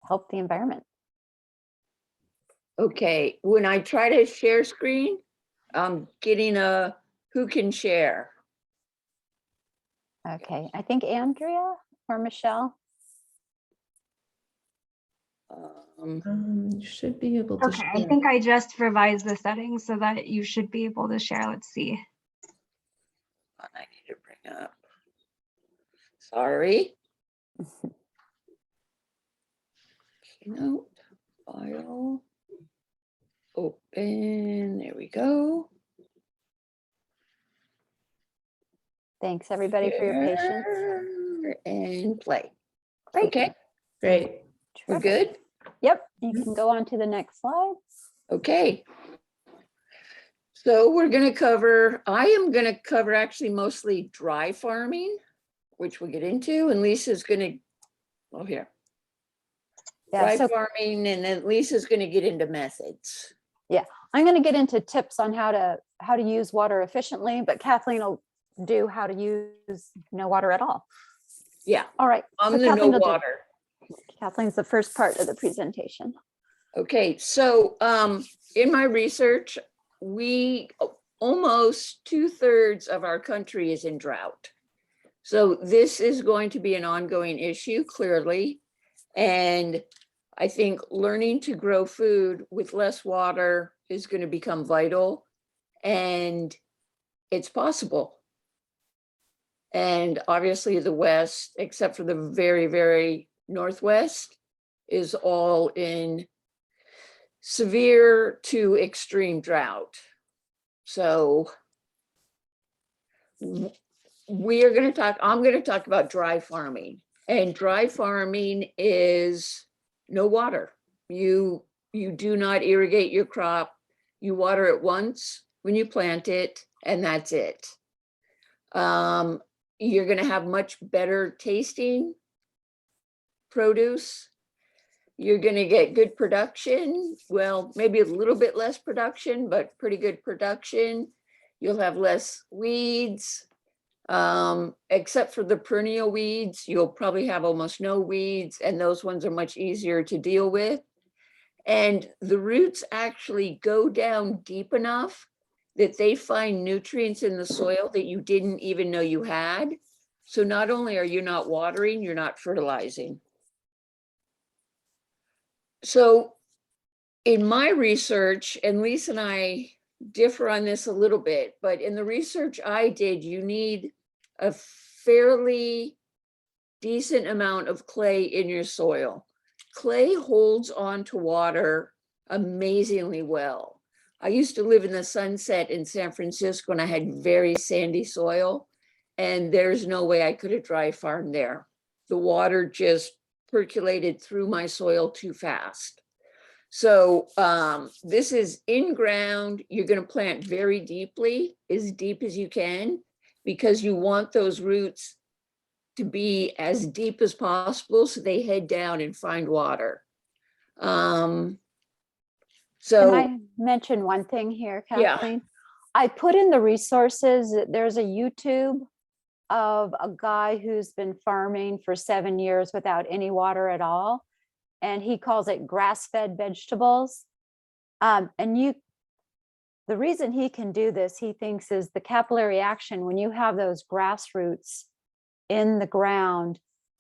help the environment. Okay, when I try to share screen, I'm getting a who can share. Okay, I think Andrea or Michelle. You should be able to Okay, share. I think I just revised the settings so that you should be able to share. Let's see. I need to bring up. Sorry. Keynote, file, open, there we go. Thanks everybody for your patience. Share and play. Great. Okay, Great. we're Terrific. good? Yep, you can go on to the next slide. Okay. So we're gonna cover, I am gonna cover actually mostly dry farming, which we'll get into, and Lisa's gonna, oh here. Yeah, Dry so farming, and then Lisa's gonna get into methods. I'm going to get into tips on how to use water efficiently, but Kathleen will do how to use no water at all. Yeah, All right. on so the no Kathleen will do- water. Kathleen's the first part of the presentation. Okay, so in my research, almost 2/3 of our country is in drought. So this is going to be an ongoing issue, clearly. And I think learning to grow food with less water is going to become vital, and it's possible. And obviously the West, except for the very, very Northwest, is all in severe to extreme drought. So I'm going to talk about dry farming, and dry farming is no water. You do not irrigate your crop. You water it once when you plant it, and that's it. You're going to have much better tasting produce. You're going to get good production. Well, maybe a little bit less production, but pretty good production. You'll have less weeds, except for the perennial weeds. You'll probably have almost no weeds, and those ones are much easier to deal with. And the roots actually go down deep enough that they find nutrients in the soil that you didn't even know you had. So not only are you not watering, you're not fertilizing. So in my research, and Lisa and I differ on this a little bit, but in the research I did, you need a fairly decent amount of clay in your soil. Clay holds on to water amazingly well. I used to live in the Sunset in San Francisco, and I had very sandy soil, and there's no way I could have dry farmed there. The water just percolated through my soil too fast. So this is in ground. You're going to plant very deeply, as deep as you can, because you want those roots to be as deep as possible so they head down and find water. Can So I mention one thing here, Yeah. Kathleen? I put in the resources. There's a YouTube of a guy who's been farming for 7 years without any water at all. And he calls it grass-fed vegetables. The reason he can do this, he thinks, is the capillary action. When you have those grass roots in the ground,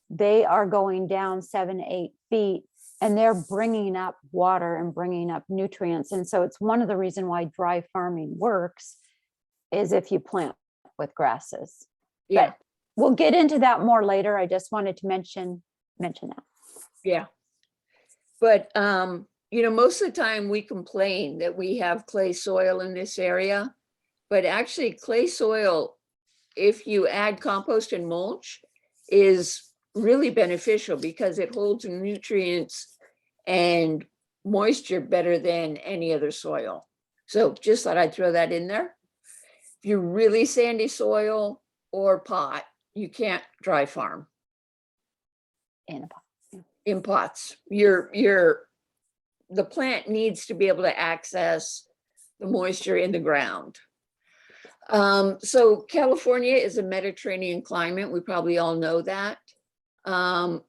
they are going down 7 to 8 feet, and they're bringing up water and bringing up nutrients. And so it's one of the reasons why dry farming works, is if you plant with grasses. yeah, But we'll get into that more later. I just wanted to mention that. yeah. But most of the time we complain that we have clay soil in this area, but actually clay soil, if you add compost and mulch, is really beneficial because it holds nutrients and moisture better than any other soil. So just thought I'd throw that in there. If you're really sandy soil or pot, you can't dry farm In a pot. in pots. The plant needs to be able to access the moisture in the ground. So California is a Mediterranean climate. We probably all know that.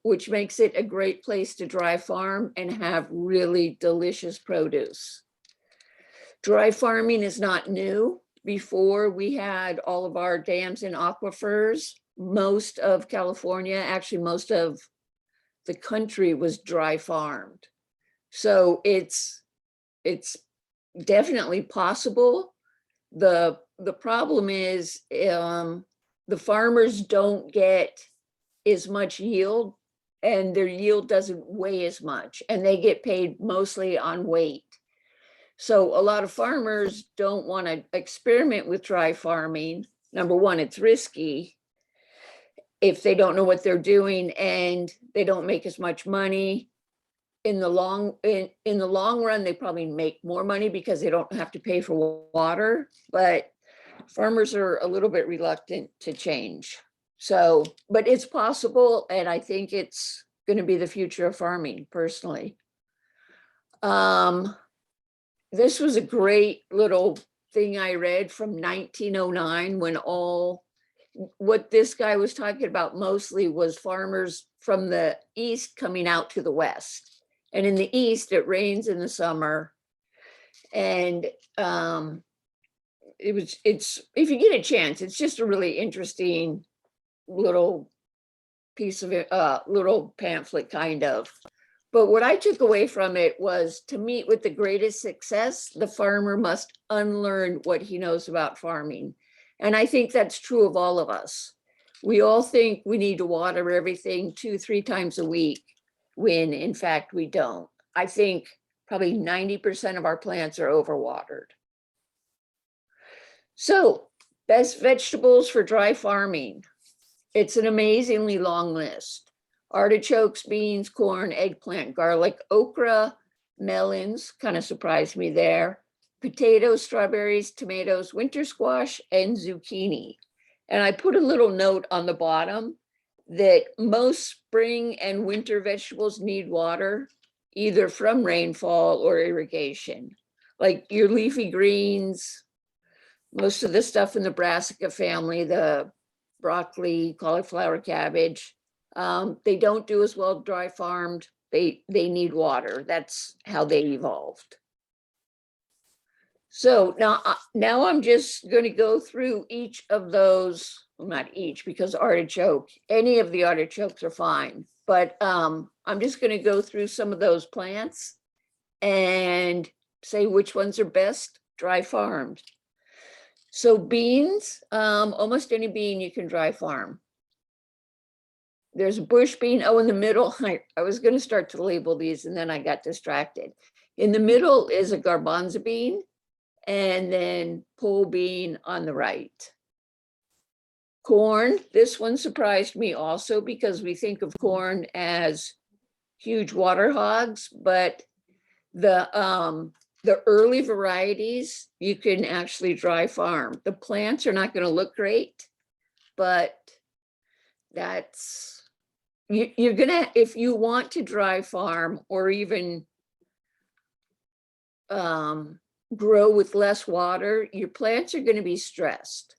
which makes it a great place to dry farm and have really delicious produce. Dry farming is not new. Before, we had all of our dams and aquifers. Most of California, actually most of the country, was dry farmed. So it's definitely possible. The problem is the farmers don't get as much yield, and their yield doesn't weigh as much, and they get paid mostly on weight. So a lot of farmers don't want to experiment with dry farming. Number one, it's risky if they don't know what they're doing, and they don't make as much money. In the long run, they probably make more money because they don't have to pay for water, but farmers are a little bit reluctant to change. So, but it's possible, and I think it's going to be the future of farming, personally. This was a great little thing I read from 1909, when what this guy was talking about mostly was farmers from the east coming out to the west. And in the east, it rains in the summer. And it's if you get a chance, it's just a really interesting little piece of it, little pamphlet kind of. But what I took away from it was, to meet with the greatest success, the farmer must unlearn what he knows about farming. And I think that's true of all of us. We all think we need to water everything 2-3 times a week, when in fact we don't. I think probably 90% of our plants are overwatered. So, best vegetables for dry farming. It's an amazingly long list. Artichokes, beans, corn, eggplant, garlic, okra, melons, kind of surprised me there. Potatoes, strawberries, tomatoes, winter squash, and zucchini. And I put a little note on the bottom that most spring and winter vegetables need water, either from rainfall or irrigation. Like your leafy greens, most of the stuff in the brassica family, the broccoli, cauliflower, cabbage, they don't do as well dry farmed. They need water. That's how they evolved. So now I'm just going to go through each of those, well, not each, because artichoke, any of the artichokes are fine, but I'm just going to go through some of those plants and say which ones are best dry farmed. So beans, almost any bean you can dry farm. There's a bush bean. Oh, in the middle, I was going to start to label these, and then I got distracted. In the middle is a garbanzo bean, and then pole bean on the right. Corn, this one surprised me also, because we think of corn as huge water hogs, but the early varieties you can actually dry farm. The plants are not going to look great, but that's, you're gonna, if you want to dry farm or even grow with less water, your plants are going to be stressed,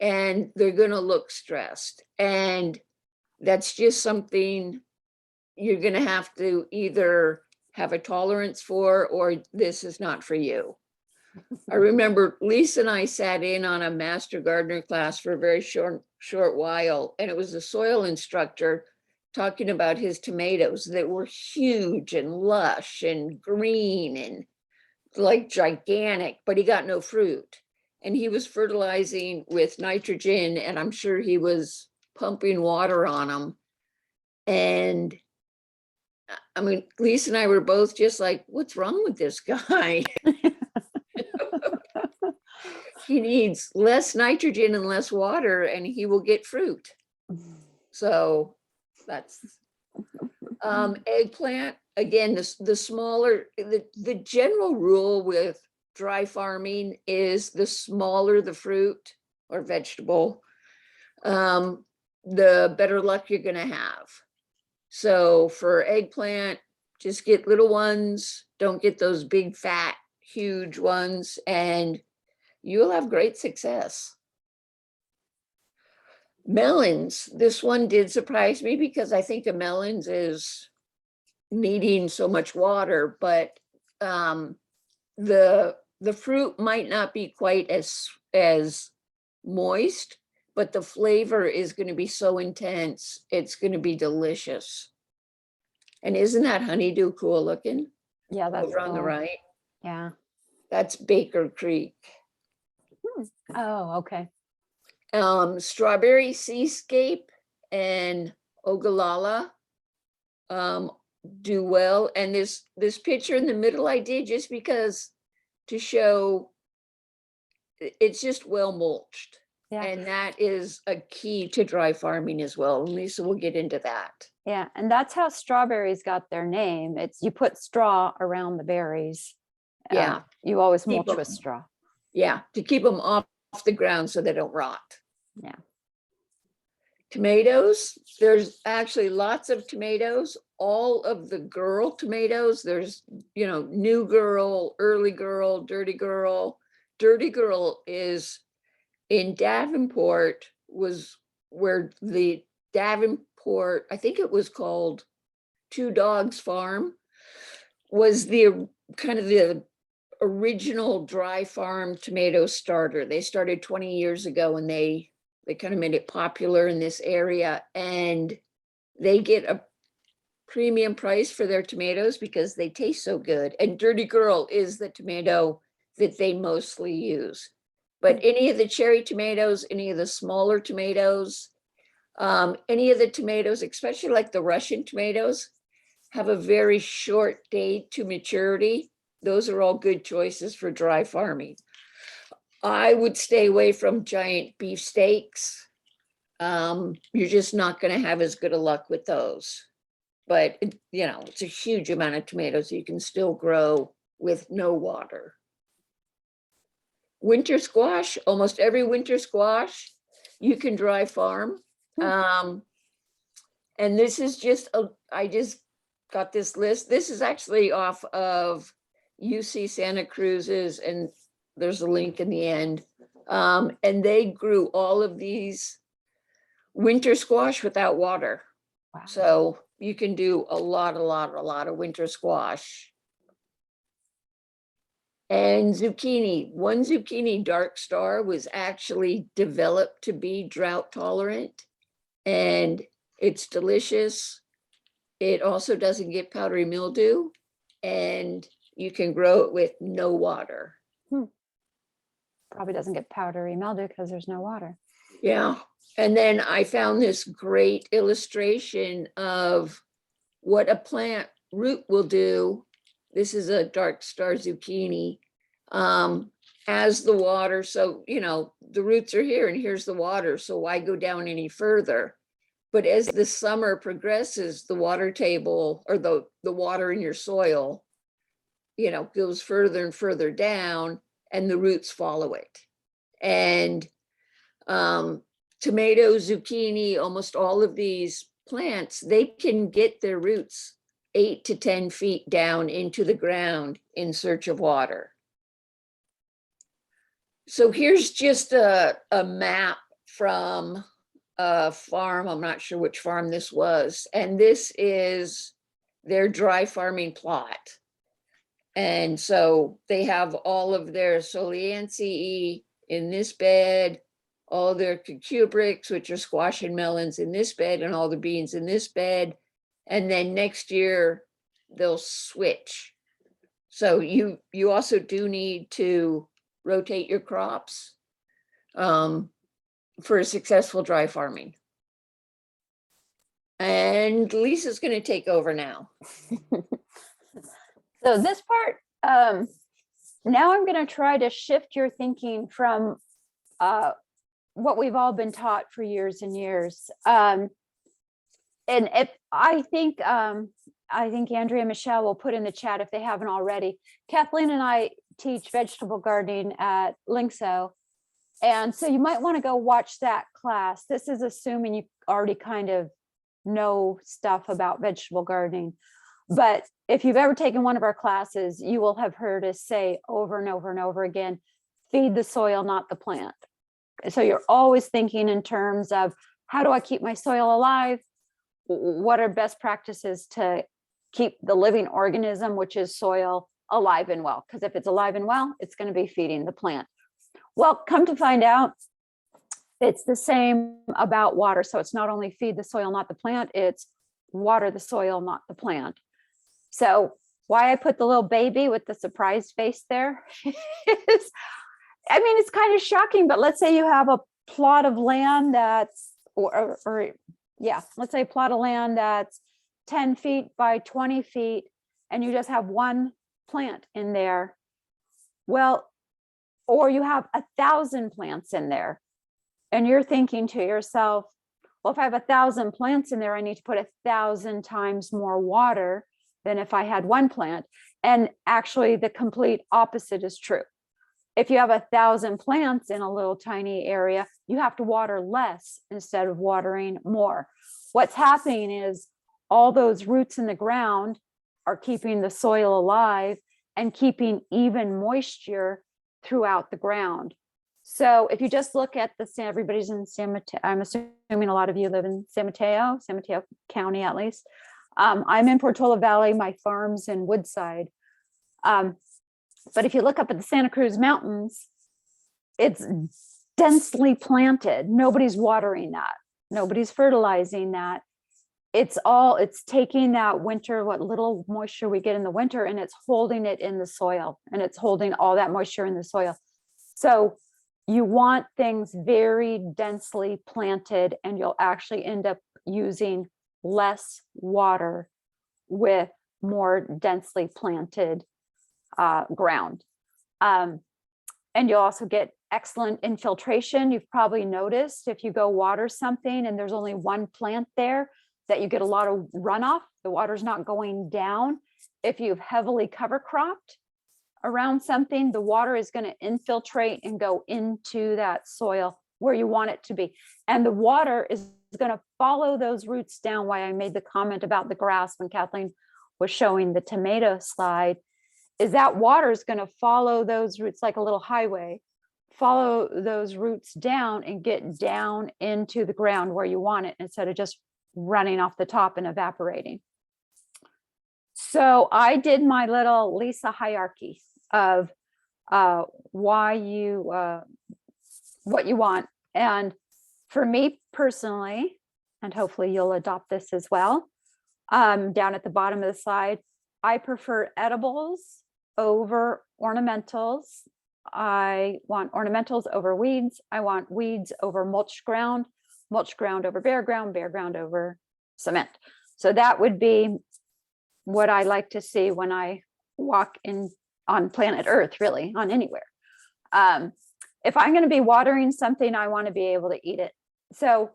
and they're going to look stressed, and that's just something you're going to have to either have a tolerance for, or this is not for you. I remember Lisa and I sat in on a master gardener class for a very short while, and it was a soil instructor talking about his tomatoes that were huge and lush and green and like gigantic, but he got no fruit. And he was fertilizing with nitrogen, and I'm sure he was pumping water on them. And I mean, Lisa and I were both just like, what's wrong with this guy? He needs less nitrogen and less water, and he will get fruit. So that's eggplant. Again, the smaller, the general rule with dry farming is the smaller the fruit or vegetable, the better luck you're going to have. So for eggplant, just get little ones. Don't get those big, fat, huge ones, and you'll have great success. Melons, this one did surprise me because I think a melons is needing so much water, but the fruit might not be quite as moist, but the flavor is going to be so intense. It's going to be delicious. And isn't that honeydew cool looking? Yeah, that's Over on the cool. right, Yeah. that's Baker Creek. Oh, okay. Strawberry Seascape and Ogallala do well. And this picture in the middle I did just because to show it's just well mulched. Yeah. And that is a key to dry farming as well. And Lisa will get into that. Yeah. And that's how strawberries got their name. It's you put straw around the berries. Yeah. You always Keep mulch with 'em- straw. Yeah, to keep them off the ground so they don't rot. Yeah. Tomatoes, there's actually lots of tomatoes. All of the girl tomatoes, there's, new girl, early girl, dirty girl. Dirty girl is in Davenport, was where the Davenport, I think it was called Two Dogs Farm, was the kind of the original dry farm tomato starter. They started 20 years ago and they kind of made it popular in this area, and they get a premium price for their tomatoes because they taste so good. And Dirty Girl is the tomato that they mostly use. But any of the cherry tomatoes, any of the smaller tomatoes, any of the tomatoes, especially like the Russian tomatoes, have a very short date to maturity. Those are all good choices for dry farming. I would stay away from giant beefsteaks. You're just not going to have as good a luck with those. But, it's a huge amount of tomatoes you can still grow with no water. Winter squash, almost every winter squash you can dry farm. And this is just, I just got this list. This is actually off of UC Santa Cruz's, and there's a link in the end. And they grew all of these winter squash without water. Wow. So you can do a lot of winter squash. And zucchini, one zucchini dark star was actually developed to be drought tolerant, and it's delicious. It also doesn't get powdery mildew, and you can grow it with no water. Probably doesn't get powdery mildew because there's no water. Yeah. And then I found this great illustration of what a plant root will do. This is a dark star zucchini. As the water, so, the roots are here and here's the water. So why go down any further? But as the summer progresses, the water table or the water in your soil, goes further and further down, and the roots follow it. And tomato, zucchini, almost all of these plants, they can get their roots 8 to 10 feet down into the ground in search of water. So here's just a map from a farm. I'm not sure which farm this was. And this is their dry farming plot. And so they have all of their Soliaceae in this bed, all their cucurbits, which are squash and melons, in this bed, and all the beans in this bed. And then next year they'll switch. So you also do need to rotate your crops for successful dry farming. And Lisa's going to take over now. So this part, now I'm going to try to shift your thinking from what we've all been taught for years and years. And if I think Andrea and Michelle will put in the chat if they haven't already. Kathleen and I teach vegetable gardening at Linkso. And so you might want to go watch that class. This is assuming you already kind of know stuff about vegetable gardening. But if you've ever taken one of our classes, you will have heard us say over and over and over again, feed the soil, not the plant. So you're always thinking in terms of how do I keep my soil alive? What are best practices to keep the living organism, which is soil, alive and well? Because if it's alive and well, it's going to be feeding the plant. Well, come to find out, it's the same about water. So it's not only feed the soil, not the plant, it's water the soil, not the plant. So why I put the little baby with the surprised face there is, I mean, it's kind of shocking, but let's say you have a plot of land that's, yeah, let's say a plot of land that's 10 feet by 20 feet, and you just have one plant in there. Well, or you have 1,000 plants in there, and you're thinking to yourself, well, if I have 1,000 plants in there, I need to put 1,000 times more water than if I had one plant. And actually the complete opposite is true. If you have 1,000 plants in a little tiny area, you have to water less instead of watering more. What's happening is all those roots in the ground are keeping the soil alive and keeping even moisture throughout the ground. So if you just look at everybody's in San Mateo, I'm assuming a lot of you live in San Mateo County at least. I'm in Portola Valley, my farm's in Woodside. But if you look up at the Santa Cruz Mountains, it's densely planted. Nobody's watering that. Nobody's fertilizing that. It's taking that winter, what little moisture we get in the winter, and it's holding it in the soil, and it's holding all that moisture in the soil. So you want things very densely planted, and you'll actually end up using less water with more densely planted ground. And you'll also get excellent infiltration. You've probably noticed if you go water something and there's only one plant there, that you get a lot of runoff. The water's not going down. If you've heavily cover cropped around something, the water is going to infiltrate and go into that soil where you want it to be. And the water is going to follow those roots down. Why I made the comment about the grass when Kathleen was showing the tomato slide, is that water is going to follow those roots like a little highway, follow those roots down and get down into the ground where you want it, instead of just running off the top and evaporating. So I did my little Lisa hierarchy of what you want. And for me personally, and hopefully you'll adopt this as well, down at the bottom of the slide, I prefer edibles over ornamentals. I want ornamentals over weeds. I want weeds over mulch ground over bare ground over cement. So that would be what I like to see when I walk in on planet Earth, really, on anywhere. If I'm going to be watering something, I want to be able to eat it. So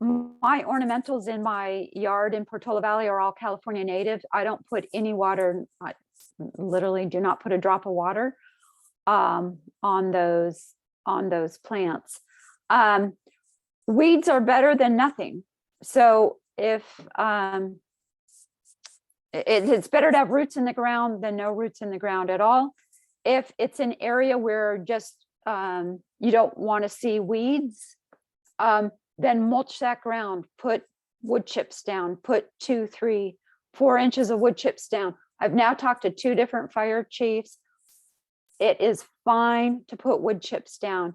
my ornamentals in my yard in Portola Valley are all California native. I don't put any water, I literally do not put a drop of water on those plants. Weeds are better than nothing. So if it's better to have roots in the ground than no roots in the ground at all. If it's an area where just you don't want to see weeds, then mulch that ground, put wood chips down, put 2, 3, 4 inches of wood chips down. I've now talked to 2 different fire chiefs. It is fine to put wood chips down.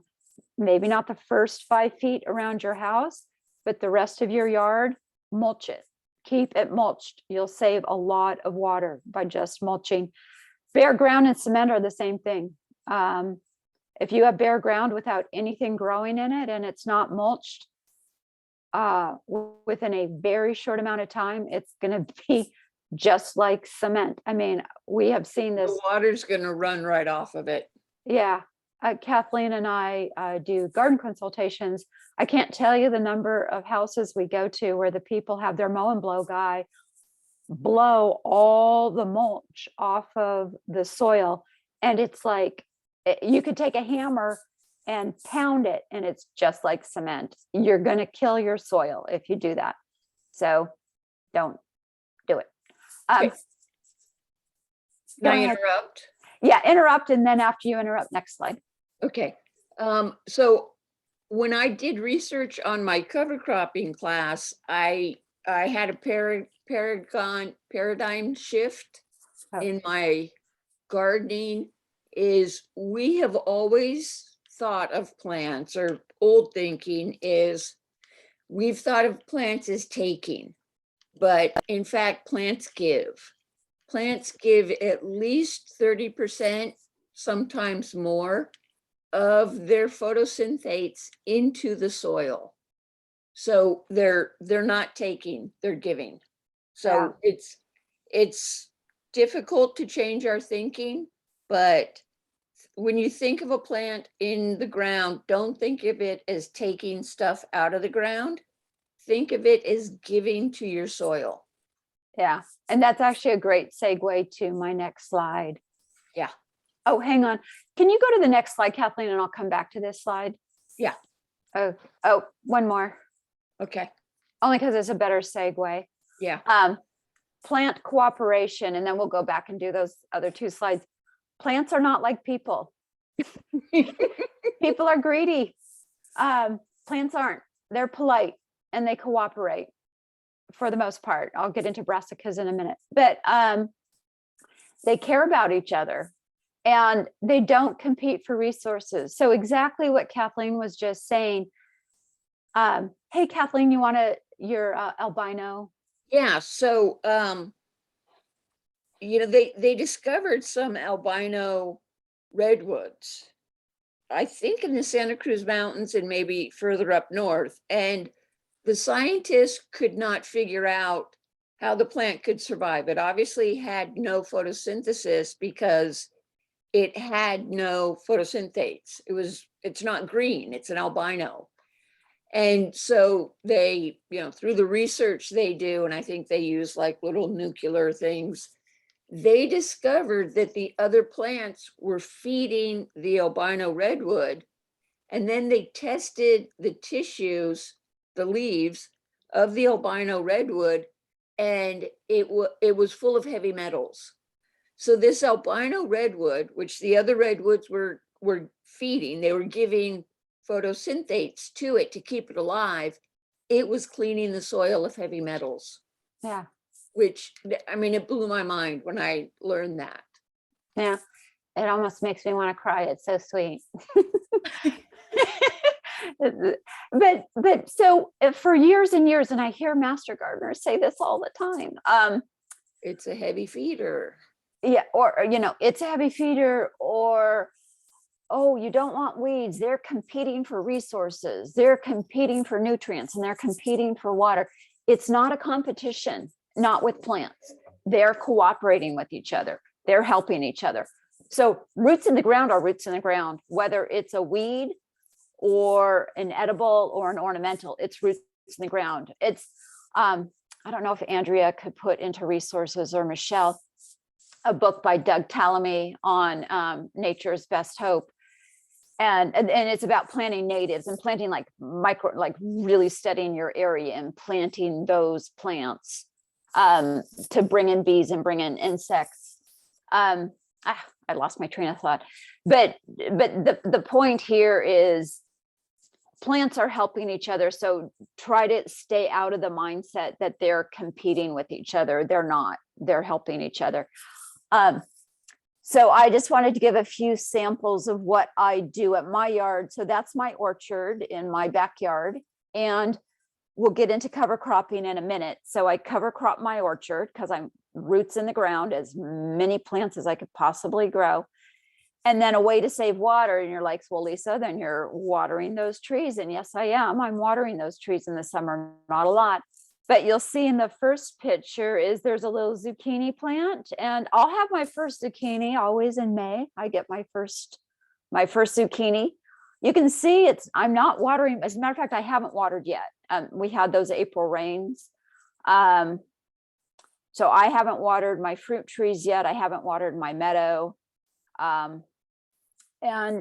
Maybe not the first 5 feet around your house, but the rest of your yard, mulch it. Keep it mulched. You'll save a lot of water by just mulching. Bare ground and cement are the same thing. If you have bare ground without anything growing in it and it's not mulched, within a very short amount of time, it's going to be just like cement. I mean, we have seen this. The water's going to run right off of it. Yeah. Kathleen and I do garden consultations. I can't tell you the number of houses we go to where the people have their mow and blow guy blow all the mulch off of the soil. And it's like, you could take a hammer and pound it and it's just like cement. You're going to kill your soil if you do that. So don't do it. Okay. Can I go ahead. interrupt? Yeah, interrupt. And then after you interrupt, next slide. Okay. So when I did research on my cover cropping class, I had a paradigm shift Oh. in my gardening. Is we have always thought of plants, or old thinking is we've thought of plants as taking, but in fact, plants give. Plants give at least 30%, sometimes more, of their photosynthates into the soil. So they're not taking, they're giving. So it's difficult to change our thinking, but when you think of a plant in the ground, don't think of it as taking stuff out of the ground. Think of it as giving to your soil. Yeah, and that's actually a great segue to my next slide. Yeah. Oh, hang on. Can you go to the next slide, Kathleen, and I'll come back to this slide? Yeah. Oh, one more. Okay. Only because it's a better segue. Yeah. Plant cooperation, and then we'll go back and do those other two slides. Plants are not like people. People are greedy. Plants aren't. They're polite and they cooperate for the most part. I'll get into brassicas in a minute, but they care about each other and they don't compete for resources. So exactly what Kathleen was just saying. Hey, Kathleen, you want your albino? Yeah. So, they discovered some albino redwoods, I think in the Santa Cruz Mountains and maybe further up north. And the scientists could not figure out how the plant could survive. It obviously had no photosynthesis because it had no photosynthates. It's not green, it's an albino. And so they, through the research they do, and I think they use like little nuclear things, they discovered that the other plants were feeding the albino redwood. And then they tested the tissues, the leaves of the albino redwood, and it was full of heavy metals. So this albino redwood, which the other redwoods were feeding, they were giving photosynthates to it to keep it alive, it was cleaning the soil of heavy metals. Yeah. Which, I mean, it blew my mind when I learned that. Yeah. It almost makes me want to cry. It's so sweet. But so for years and years, and I hear master gardeners say this all the time. It's a heavy feeder. Yeah, or it's a heavy feeder, or oh, you don't want weeds. They're competing for resources. They're competing for nutrients, and they're competing for water. It's not a competition, not with plants. They're cooperating with each other. They're helping each other. So roots in the ground are roots in the ground, whether it's a weed or an edible or an ornamental, it's roots in the ground. It's, I don't know if Andrea could put into resources, or Michelle, a book by Doug Tallamy on Nature's Best Hope. And it's about planting natives and planting like really studying your area and planting those plants to bring in bees and bring in insects. I lost my train of thought, but the point here is plants are helping each other. So try to stay out of the mindset that they're competing with each other. They're not, they're helping each other. So I just wanted to give a few samples of what I do at my yard. So that's my orchard in my backyard, and we'll get into cover cropping in a minute. So I cover crop my orchard because I'm roots in the ground, as many plants as I could possibly grow. And then a way to save water. And you're like, well, Lisa, then you're watering those trees. And yes, I am. I'm watering those trees in the summer, not a lot. But you'll see in the first picture is there's a little zucchini plant, and I'll have my first zucchini always in May. I get my first zucchini. You can see I'm not watering. As a matter of fact, I haven't watered yet. We had those April rains. So I haven't watered my fruit trees yet. I haven't watered my meadow. And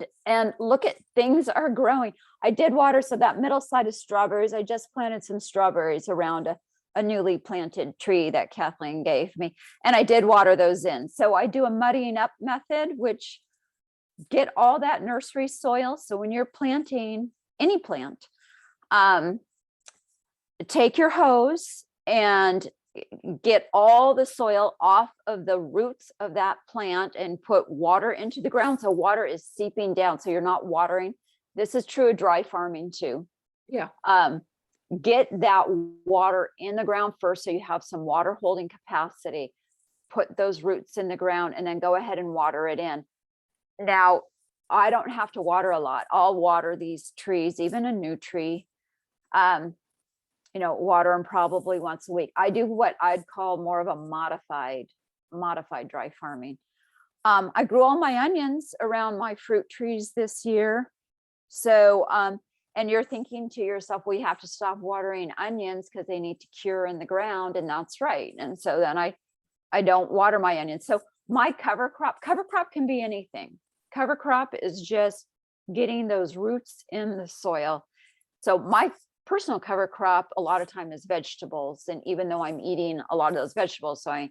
look at, things are growing. I did water, so that middle side is strawberries. I just planted some strawberries around a newly planted tree that Kathleen gave me, and I did water those in. So I do a muddying up method, which get all that nursery soil. So when you're planting any plant. Take your hose and get all the soil off of the roots of that plant and put water into the ground. So water is seeping down. So you're not watering. This is true of dry farming too. Yeah. Get that water in the ground first so you have some water holding capacity. Put those roots in the ground and then go ahead and water it in. Now, I don't have to water a lot. I'll water these trees, even a new tree. Water them probably once a week. I do what I'd call more of a modified dry farming. I grew all my onions around my fruit trees this year. So, and you're thinking to yourself, we have to stop watering onions because they need to cure in the ground. And that's right. And so then I don't water my onions. So my cover crop can be anything. Cover crop is just getting those roots in the soil. So my personal cover crop a lot of time is vegetables. And even though I'm eating a lot of those vegetables, so I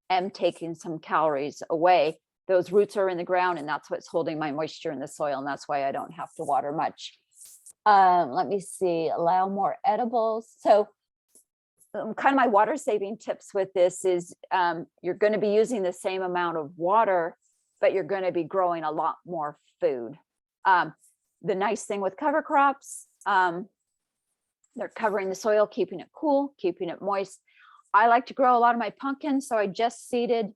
am taking some calories away, those roots are in the ground and that's what's holding my moisture in the soil. And that's why I don't have to water much. Let me see, allow more edibles. So kind of my water saving tips with this is you're going to be using the same amount of water, but you're going to be growing a lot more food. The nice thing with cover crops, they're covering the soil, keeping it cool, keeping it moist. I like to grow a lot of my pumpkins, so I just seeded.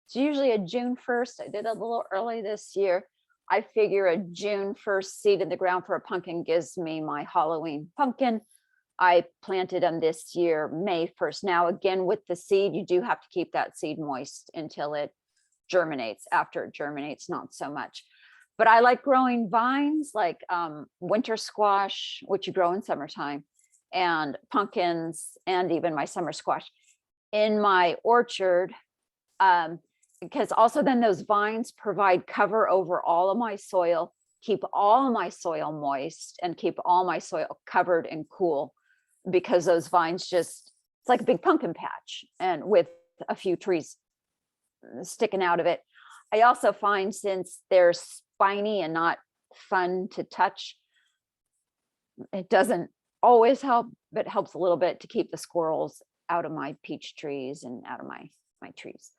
It's usually a June 1st. I did a little early this year. I figure a June 1st seed in the ground for a pumpkin gives me my Halloween pumpkin. I planted them this year, May 1st. Now, again, with the seed, you do have to keep that seed moist until it germinates. After it germinates, not so much. But I like growing vines like winter squash, which you grow in summertime, and pumpkins, and even my summer squash in my orchard. Because also then those vines provide cover over all of my soil, keep all of my soil moist, and keep all my soil covered and cool, because those vines it's like a big pumpkin patch, and with a few trees sticking out of it. I also find, since they're spiny and not fun to touch, it doesn't always help, but helps a little bit to keep the squirrels out of my peach trees and out of my trees,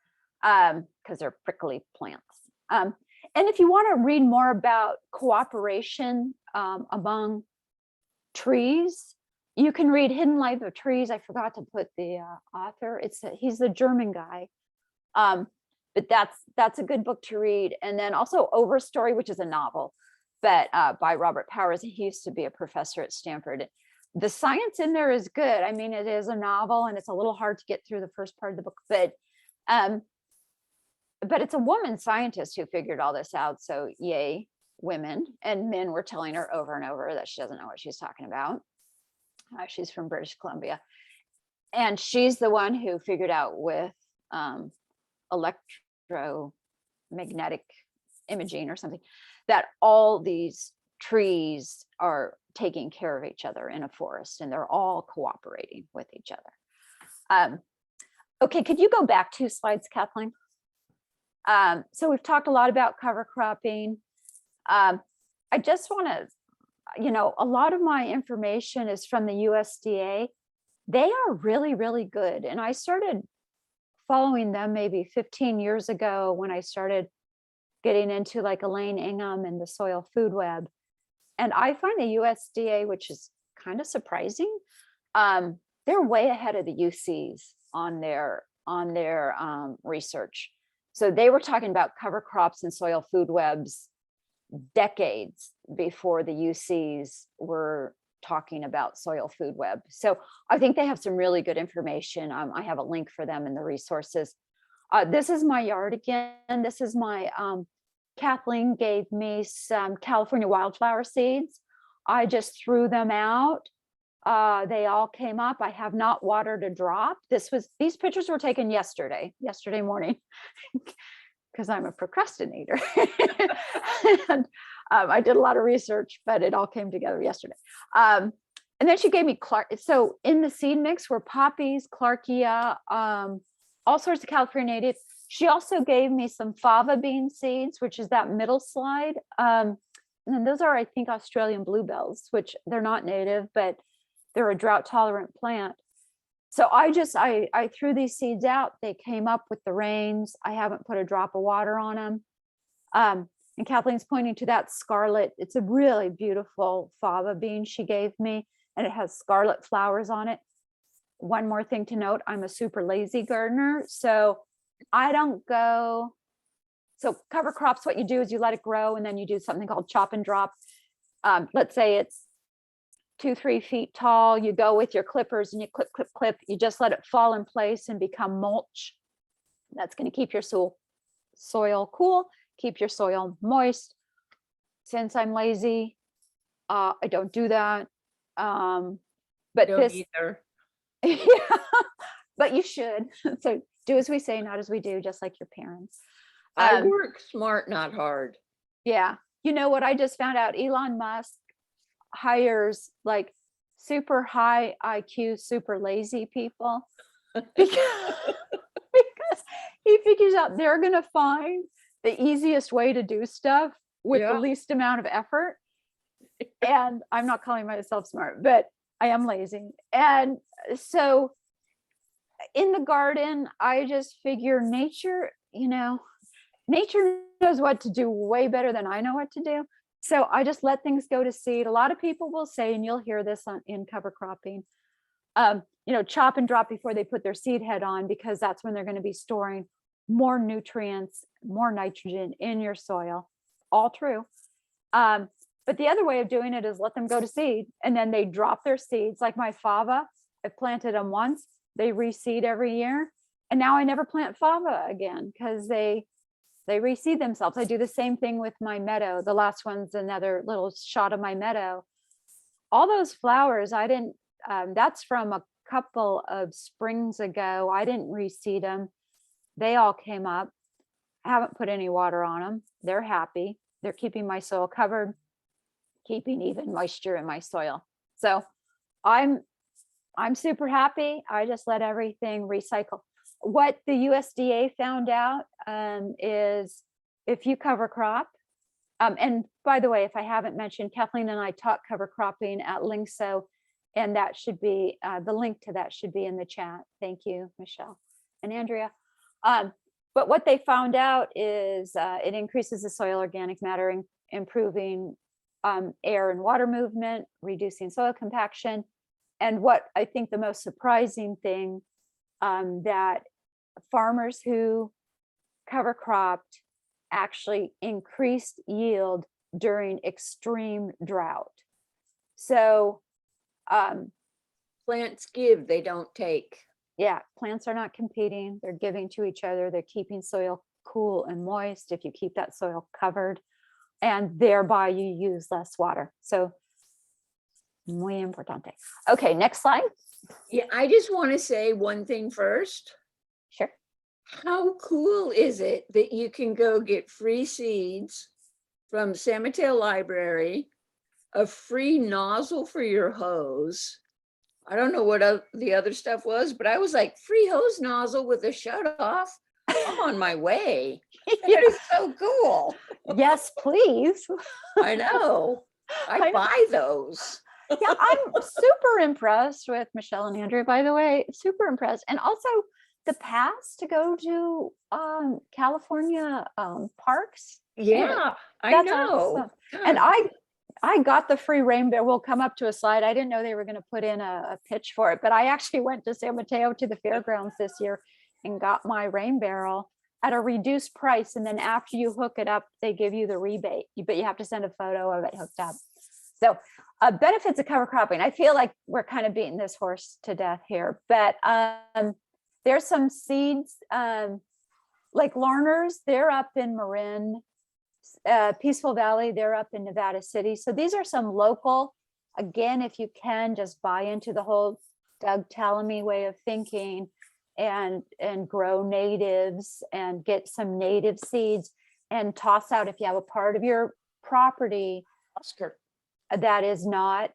because they're prickly plants. And if you want to read more about cooperation among trees, you can read Hidden Life of Trees. I forgot to put the author. He's the German guy. But that's a good book to read. And then also Overstory, which is a novel, but by Robert Powers. He used to be a professor at Stanford. The science in there is good. I mean, it is a novel and it's a little hard to get through the first part of the book, but it's a woman scientist who figured all this out. So yay, women. And men were telling her over and over that she doesn't know what she's talking about. She's from British Columbia. And she's the one who figured out with electromagnetic imaging or something, that all these trees are taking care of each other in a forest, and they're all cooperating with each other. Okay, could you go back 2 slides, Kathleen? So we've talked a lot about cover cropping. I just want to, a lot of my information is from the USDA. They are really, really good. And I started following them maybe 15 years ago when I started getting into like Elaine Ingham and the Soil Food Web. And I find the USDA, which is kind of surprising, they're way ahead of the UCs on their research. So they were talking about cover crops and soil food webs decades before the UCs were talking about soil food web. So I think they have some really good information. I have a link for them in the resources. This is my yard again. This is my, Kathleen gave me some California wildflower seeds. I just threw them out. They all came up. I have not watered a drop. These pictures were taken yesterday morning, because I'm a procrastinator. And I did a lot of research, but it all came together yesterday. And then she gave me so in the seed mix were poppies, Clarkia, all sorts of California natives. She also gave me some fava bean seeds, which is that middle slide. and those are, I think, Australian bluebells, which they're not native, but they're a drought tolerant plant. So I threw these seeds out. They came up with the rains. I haven't put a drop of water on them. And Kathleen's pointing to that scarlet. It's a really beautiful fava bean she gave me, and it has scarlet flowers on it. One more thing to note, I'm a super lazy gardener, so I don't go. So cover crops, what you do is you let it grow, and then you do something called chop and drop. Let's say it's 2-3 feet tall. You go with your clippers and you clip, clip, clip. You just let it fall in place and become mulch. That's going to keep your soil cool, keep your soil moist. Since I'm lazy, I don't do that. But Don't this, either. yeah, but you should. So do as we say, not as we do, just like your parents. I work smart, not hard. Yeah. You know what I just found out? Elon Musk hires like super high IQ, super lazy people because he figures out they're going to find the easiest way to do stuff with Yeah. the least amount of effort. And I'm not calling myself smart, but I am lazy. And so in the garden, I just figure nature, nature knows what to do way better than I know what to do. So I just let things go to seed. A lot of people will say, and you'll hear this in cover cropping, chop and drop before they put their seed head on, because that's when they're going to be storing more nutrients, more nitrogen in your soil. All true. But the other way of doing it is let them go to seed, and then they drop their seeds. Like my fava, I planted them once, they reseed every year. And now I never plant fava again because they reseed themselves. I do the same thing with my meadow. The last one's another little shot of my meadow. All those flowers, I didn't, that's from a couple of springs ago. I didn't reseed them. They all came up. I haven't put any water on them. They're happy. They're keeping my soil covered, keeping even moisture in my soil. So I'm super happy. I just let everything recycle. What the USDA found out is if you cover crop, and by the way, if I haven't mentioned, Kathleen and I taught cover cropping at Linkso, and that should be, the link to that should be in the chat. Thank you, Michelle and Andrea. But what they found out is it increases the soil organic matter, improving air and water movement, reducing soil compaction. And what I think the most surprising thing that farmers who cover cropped actually increased yield during extreme drought. So Plants give, they don't take. yeah, plants are not competing, they're giving to each other, they're keeping soil cool and moist if you keep that soil covered, and thereby you use less water. So muy importante. Okay, next slide. Yeah, I just want to say one thing first. Sure. How cool is it that you can go get free seeds from San Mateo Library, a free nozzle for your hose? I don't know what the other stuff was, but I was like, free hose nozzle with a shut off. I'm on my way. It is so cool. Yes, please. I know. I buy those. Yeah, I'm super impressed with Michelle and Andrea, by the way, super impressed. And also the pass to go to California parks. Yeah, I That's know. awesome. And I got the free rain barrel. We'll come up to a slide. I didn't know they were going to put in a pitch for it, but I actually went to San Mateo to the fairgrounds this year and got my rain barrel at a reduced price. And then after you hook it up, they give you the rebate, but you have to send a photo of it hooked up. So benefits of cover cropping. I feel like we're kind of beating this horse to death here, but there's some seeds like Larners, they're up in Marin, Peaceful Valley, they're up in Nevada City. So these are some local, again, if you can just buy into the whole Doug Tallamy way of thinking and grow natives and get some native seeds and toss out if you have a part of your property Oscar. that is not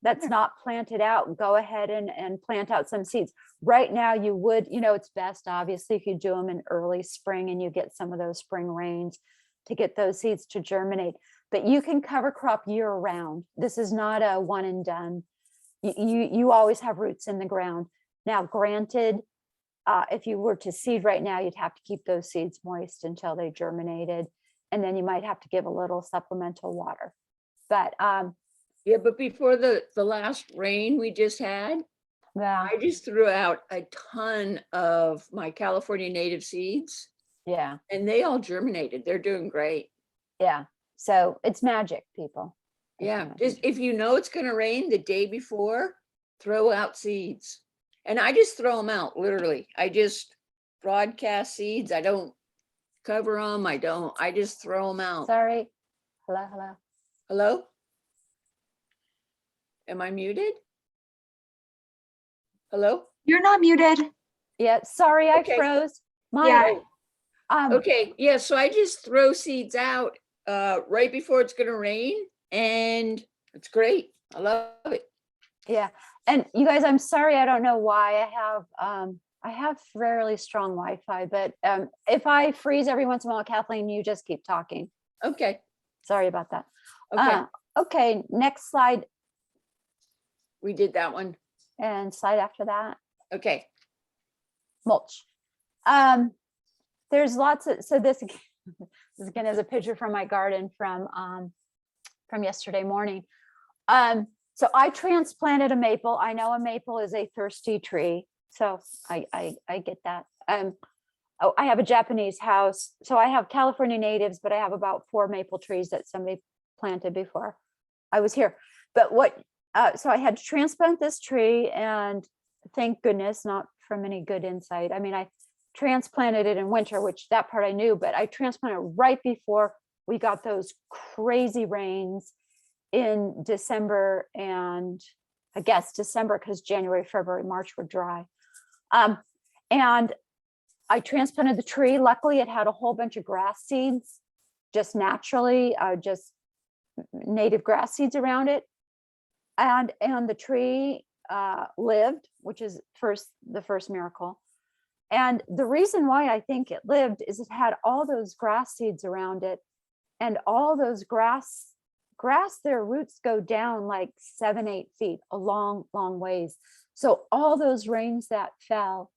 that's not planted out, go ahead and plant out some seeds. Right now you would, it's best obviously if you do them in early spring and you get some of those spring rains to get those seeds to germinate. but you can cover crop year round. This is not a one and done. You always have roots in the ground. Now, granted, if you were to seed right now, you'd have to keep those seeds moist until they germinated. And then you might have to give a little supplemental water. But Yeah, but before the last rain we just had, yeah, I just threw out a ton of my California native seeds yeah, and they all germinated. They're doing great. yeah. So it's magic, people. It's Yeah, magic. just if you know it's gonna rain the day before, throw out seeds. And I just throw them out, literally. I just broadcast seeds. I don't cover them. I just throw them out. Sorry. Hello, hello. Hello? Am I muted? Hello? You're not muted. Yeah, sorry, I Okay. froze. Yeah. Okay, yeah, so I just throw seeds out right before it's gonna rain and it's great. I love it. Yeah, and you guys, I'm sorry, I don't know why I have fairly strong Wi-Fi, but if I freeze every once in a while, Kathleen, you just keep talking. Okay, Sorry about that. okay, Okay, next slide we did that one. and slide after that. Okay, Mulch. There's lots of, so this again is a picture from my garden from yesterday morning. So I transplanted a maple. I know a maple is a thirsty tree, so I get that. Oh, I have a Japanese house, so I have California natives, but I have about 4 maple trees that somebody planted before I was here. But so I had to transplant this tree, and thank goodness, not from any good insight. I mean, I transplanted it in winter, which that part I knew, but I transplanted right before we got those crazy rains in December, and I guess December because January, February, March were dry. And I transplanted the tree. Luckily, it had a whole bunch of grass seeds, just naturally, just native grass seeds around it. And the tree lived, which is the first miracle. And the reason why I think it lived is it had all those grass seeds around it, and all those grass, their roots go down like 7-8 feet, a long ways. So all those rains that fell,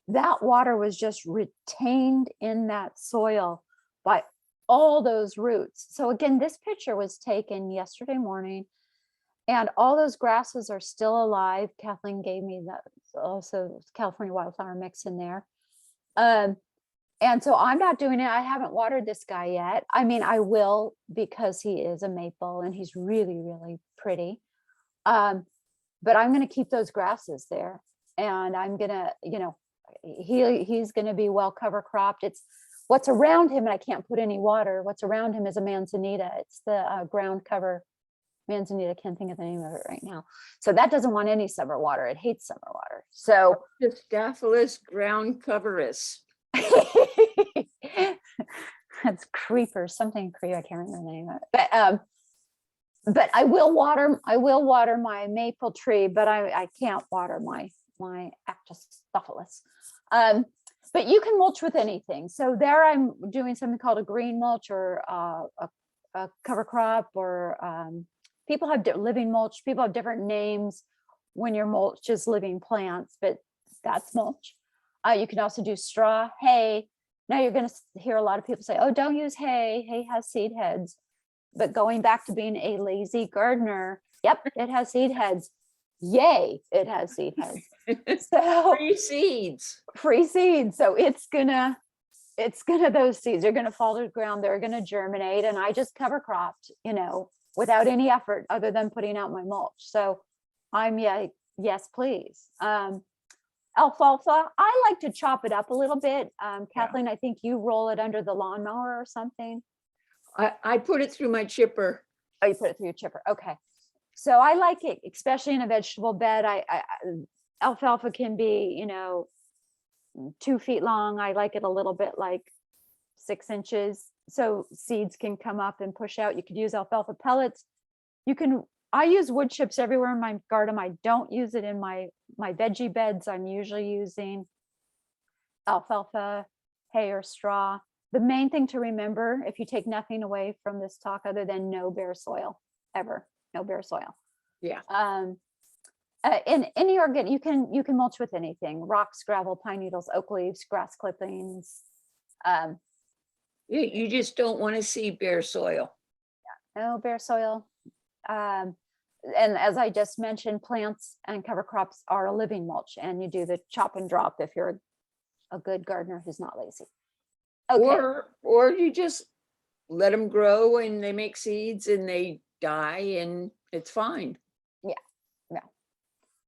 that water was just retained in that soil by all those roots. So again, this picture was taken yesterday morning, and all those grasses are still alive. Kathleen gave me that, also California Wildflower mix in there. And so I'm not doing it. I haven't watered this guy yet. I mean, I will, because he is a maple and he's really, really pretty. But I'm going to keep those grasses there, and I'm going to, he's going to be well cover cropped. It's what's around him, and I can't put any water. What's around him is a manzanita. It's the ground cover manzanita. Can't think of the name of it right now. So that doesn't want any summer water. It hates summer water. So the Staphylos ground coverus. that's creepers, something creep. I can't remember the name of it. But I will water my maple tree, but I can't water my Staphylos. But you can mulch with anything. So there I'm doing something called a green mulch, or a cover crop, or people have living mulch. People have different names when your mulch is living plants, but that's mulch. You can also do straw, hay. Now you're going to hear a lot of people say, oh, don't use hay. Hay has seed heads. But going back to being a lazy gardener, yep, it has seed heads. Yay, it has seed heads. So free seeds. So it's gonna, those seeds are gonna fall to the ground. They're gonna germinate, and I just cover cropped, without any effort other than putting out my mulch. So I'm yes, please. Alfalfa, I like to chop it up a little bit. Kathleen, I think you roll it under the lawnmower or something. I put it through my chipper. Oh, you put it through your chipper. Okay. So I like it, especially in a vegetable bed. Alfalfa can be, 2 feet long. I like it a little bit like 6 inches. So seeds can come up and push out. You could use alfalfa pellets. I use wood chips everywhere in my garden. I don't use it in my veggie beds. I'm usually using alfalfa, hay, or straw. the main thing to remember, if you take nothing away from this talk other than no bare soil, ever, no bare soil. Yeah. In any organic, you can mulch with anything: rocks, gravel, pine needles, oak leaves, grass clippings. You just don't want to see bare soil. No bare soil. And as I just mentioned, plants and cover crops are a living mulch, and you do the chop and drop if you're a good gardener who's not lazy. Okay. Or you just let them grow and they make seeds and they die and it's fine.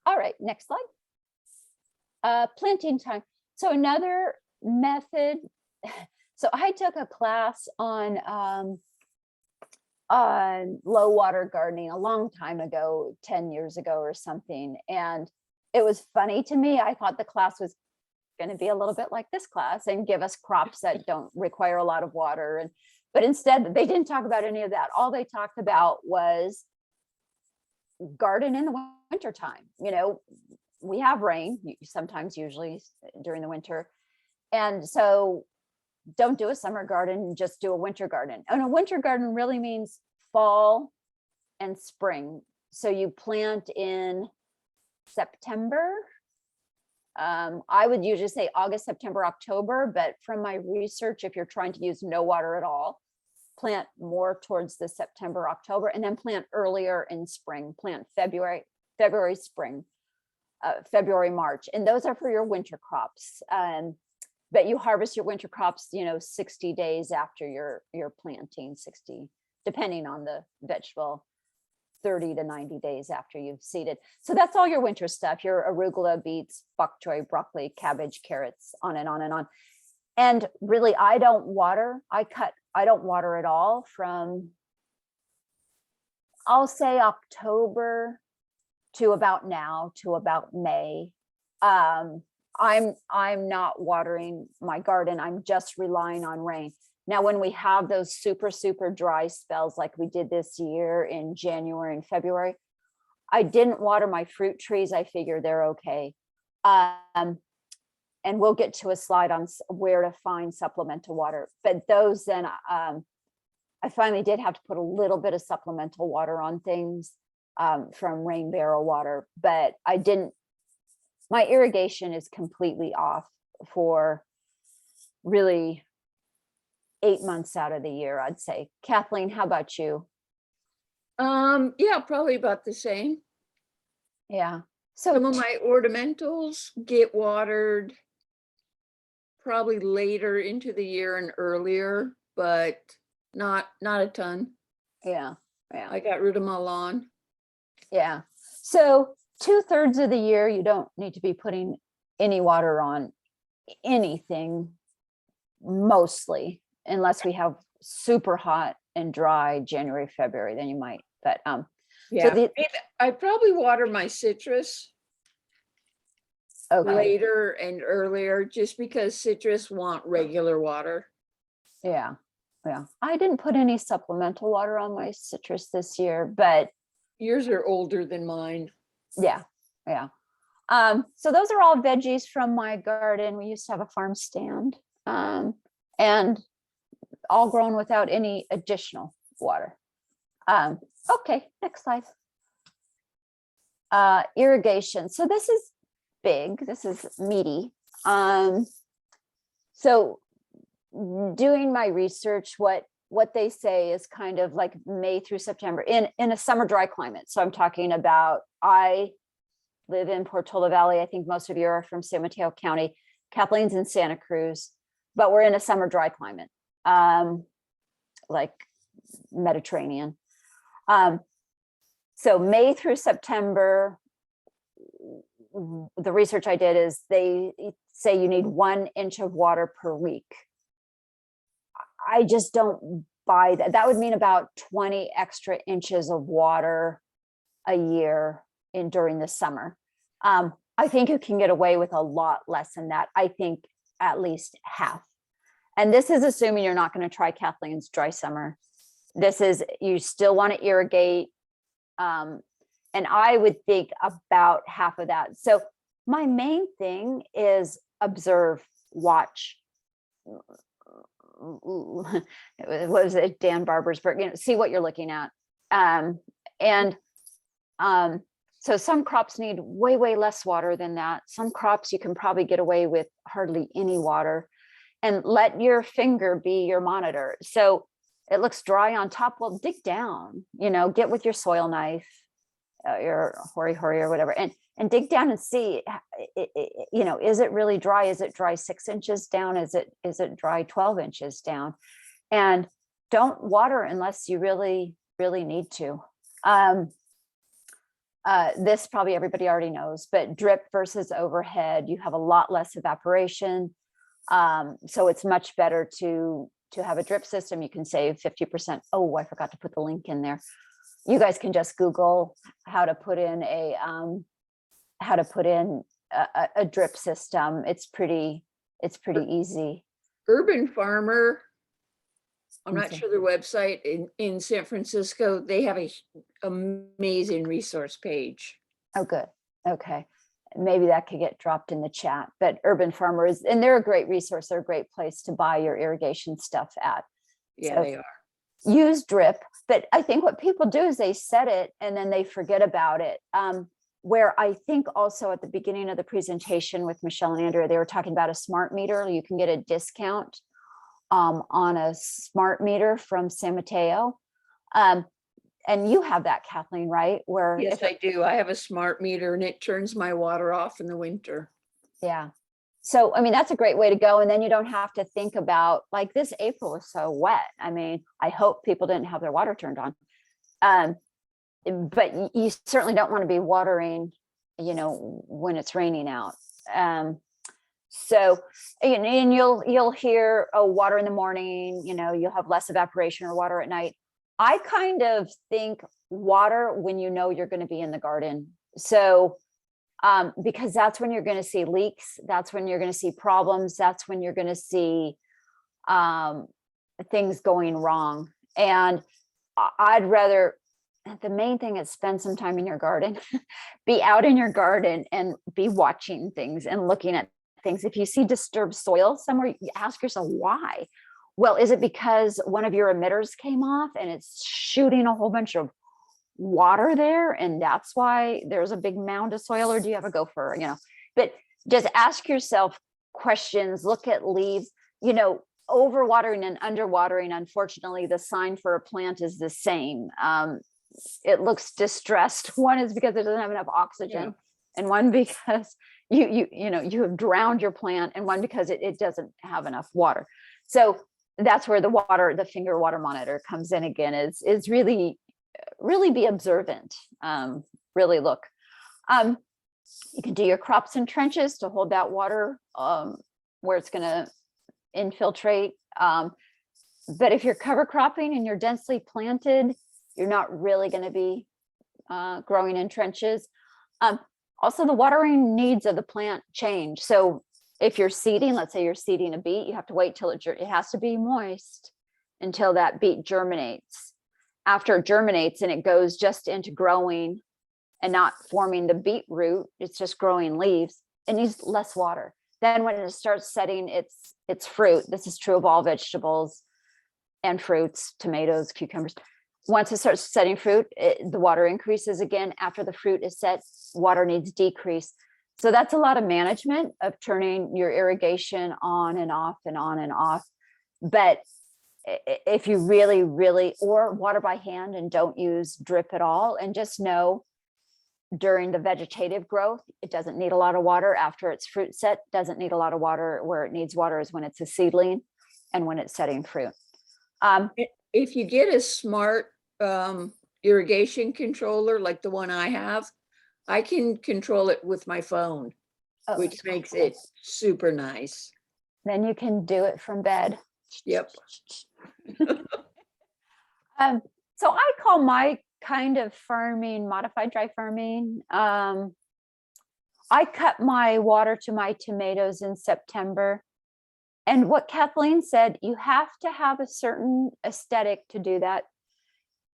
All right, next slide. Planting time. So another method. So I took a class on low water gardening a long time ago, 10 years ago or something. And it was funny to me. I thought the class was going to be a little bit like this class and give us crops that don't require a lot of water. But instead, they didn't talk about any of that. All they talked about was garden in the wintertime. You know, we have rain sometimes, usually during the winter. And so don't do a summer garden, just do a winter garden. And a winter garden really means fall and spring. So you plant in September. I would usually say August, September, October, but from my research, if you're trying to use no water at all, plant more towards the September, October, and then plant earlier in spring. Plant February, spring, February, March, and those are for your winter crops. But you harvest your winter crops, 60 days after your planting, 60, depending on the vegetable, 30 to 90 days after you've seeded. So that's all your winter stuff, your arugula, beets, bok choy, broccoli, cabbage, carrots, on and on and on. And really, I don't water. I don't water at all from, I'll say October to about now, to about May. I'm not watering my garden. I'm just relying on rain. Now, when we have those super, super dry spells like we did this year in January and February, I didn't water my fruit trees. I figure they're okay. And we'll get to a slide on where to find supplemental water. But those then, I finally did have to put a little bit of supplemental water on things from rain barrel water, but I didn't. My irrigation is completely off for really 8 months out of the year, I'd say. Kathleen, how about you? Yeah, probably about the same. Yeah. So Some of my ornamentals get watered probably later into the year and earlier, but not a ton. yeah. I got rid of my lawn. Yeah. So 2/3 of the year, you don't need to be putting any water on anything, mostly, unless we have super hot and dry January, February, then you might. But Yeah, I probably water my citrus okay. later and earlier just because citrus want regular water. Yeah. I didn't put any supplemental water on my citrus this year, but Yours are older than mine. yeah. So those are all veggies from my garden. We used to have a farm stand, and all grown without any additional water. Okay, next slide. Irrigation. So this is big. This is meaty. So doing my research, what they say is kind of like May through September in a summer dry climate. So I'm talking about, I live in Portola Valley. I think most of you are from San Mateo County. Kathleen's in Santa Cruz, but we're in a summer dry climate, like Mediterranean. So May through September, the research I did is they say you need 1 inch of water per week. I just don't buy that. That would mean about 20 extra inches of water a year during the summer. I think you can get away with a lot less than that. I think at least half. And this is assuming you're not going to try Kathleen's dry summer. This is, you still want to irrigate. And I would think about half of that. So my main thing is observe, watch. what was it, Dan Barbersburg, see what you're looking at. So some crops need way, way less water than that. Some crops you can probably get away with hardly any water, and let your finger be your monitor. So it looks dry on top. Well, dig down, get with your soil knife, your hori or whatever, and dig down and see, is it really dry? Is it dry 6 inches down? Is it dry 12 inches down? And don't water unless you really, really need to. This probably everybody already knows, but drip versus overhead, you have a lot less evaporation. So it's much better to have a drip system. You can save 50%. Oh, I forgot to put the link in there. You guys can just Google how to put in a drip system. It's pretty easy. Urban Farmer, I'm not Okay. sure their website in San Francisco, they have a amazing resource page. Oh, good. Okay. Maybe that could get dropped in the chat, but Urban Farmers, and they're a great resource. They're a great place to buy your irrigation stuff at. Yeah, So they are. use drip, but I think what people do is they set it and then they forget about it. Where I think also at the beginning of the presentation with Michelle and Andrea, they were talking about a smart meter. You can get a discount on a smart meter from San Mateo. And you have that, Kathleen, right? Where Yes, I do. I have a smart meter and it turns my water off in the winter. yeah. So, I mean, that's a great way to go. And then you don't have to think about, like, this April is so wet. I mean, I hope people didn't have their water turned on. But you certainly don't want to be watering, when it's raining out. So, and you'll hear, oh, water in the morning, you'll have less evaporation, or water at night. I kind of think water when you're going to be in the garden. So, because that's when you're going to see leaks. That's when you're going to see problems. That's when you're going to see things going wrong. And I'd rather, the main thing is spend some time in your garden, be out in your garden and be watching things and looking at things. If you see disturbed soil somewhere, you ask yourself why. Well, is it because one of your emitters came off and it's shooting a whole bunch of water there, and that's why there's a big mound of soil? Or do you have a gopher? But just ask yourself questions, look at leaves. Overwatering and underwatering, unfortunately, the sign for a plant is the same. It looks distressed. One is because it doesn't have enough oxygen, and one because you have drowned your plant, and one because it doesn't have enough water. So that's where the finger water monitor comes in again, is really be observant, really look. You can do your crops in trenches to hold that water where it's going to infiltrate. But if you're cover cropping and you're densely planted, you're not really going to be growing in trenches. Also, the watering needs of the plant change. So if you're seeding, let's say you're seeding a beet, you have to wait till it has to be moist until that beet germinates. After it germinates and it goes just into growing and not forming the beet root, it's just growing leaves, it needs less water. Then when it starts setting its fruit, this is true of all vegetables and fruits, tomatoes, cucumbers. Once it starts setting fruit, the water increases again. After the fruit is set, water needs decrease. So that's a lot of management of turning your irrigation on and off and on and off. But if you really, really, or water by hand and don't use drip at all, and just know during the vegetative growth, it doesn't need a lot of water. After it's fruit set, doesn't need a lot of water. Where it needs water is when it's a seedling and when it's setting fruit. If you get a smart irrigation controller like the one I have, I can control it with my phone, which makes it super nice. Then you can do it from bed. Yep. So I call my kind of farming modified dry farming. I cut my water to my tomatoes in September. And what Kathleen said, you have to have a certain aesthetic to do that,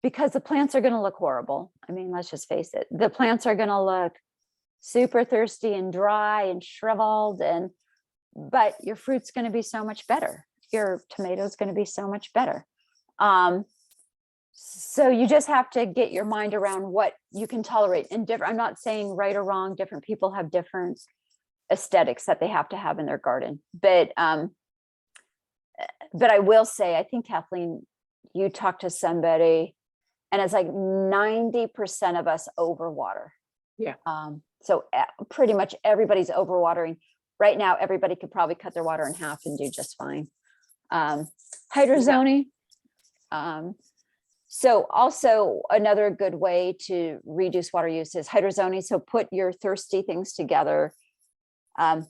because the plants are going to look horrible. I mean, let's just face it. The plants are going to look super thirsty and dry and shriveled, but your fruit's going to be so much better. your tomato's going to be so much better. So you just have to get your mind around what you can tolerate. And different, I'm not saying right or wrong, different people have different aesthetics that they have to have in their garden. But I will say, I think, Kathleen, you talked to somebody and it's like 90% of us overwater. Yeah. So pretty much everybody's overwatering. Right now, everybody could probably cut their water in half and do just fine. Hydrozoning. So also another good way to reduce water use is hydrozoning. So put your thirsty things together. And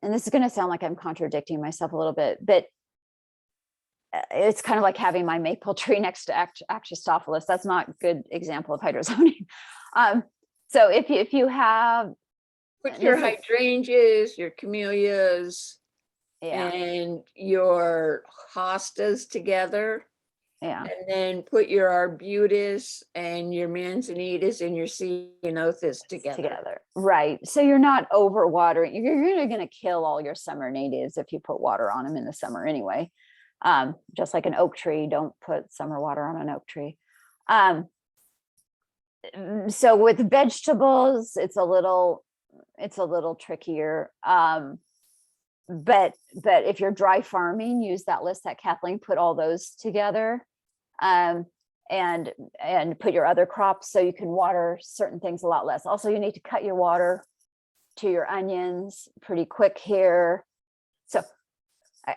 this is going to sound like I'm contradicting myself a little bit, but it's kind of like having my maple tree next to Actiostophilus. That's not a good example of hydrozoning. So if you have, Put your hydrangeas, your camellias, yeah, and your hostas together, yeah, and then put your arbutus and your manzanitas and your ceanothus together. right. So you're not overwatering. You're really going to kill all your summer natives if you put water on them in the summer anyway. Just like an oak tree, don't put summer water on an oak tree. So with vegetables, it's a little trickier. But if you're dry farming, use that list that Kathleen put all those together, and put your other crops so you can water certain things a lot less. Also, you need to cut your water to your onions pretty quick here. So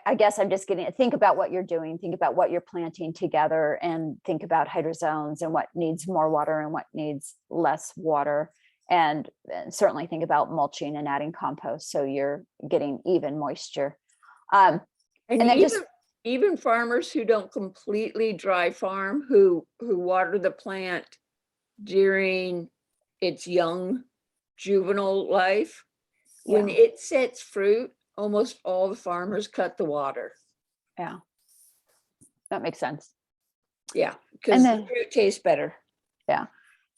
I guess I'm just getting, think about what you're doing, think about what you're planting together, and think about hydrozones and what needs more water and what needs less water. And certainly think about mulching and adding compost so you're getting even moisture. And then even farmers who don't completely dry farm, who water the plant during its young juvenile life, when it sets fruit, almost all the farmers cut the water. Yeah, that makes sense. Yeah, because then- the fruit tastes better. Yeah.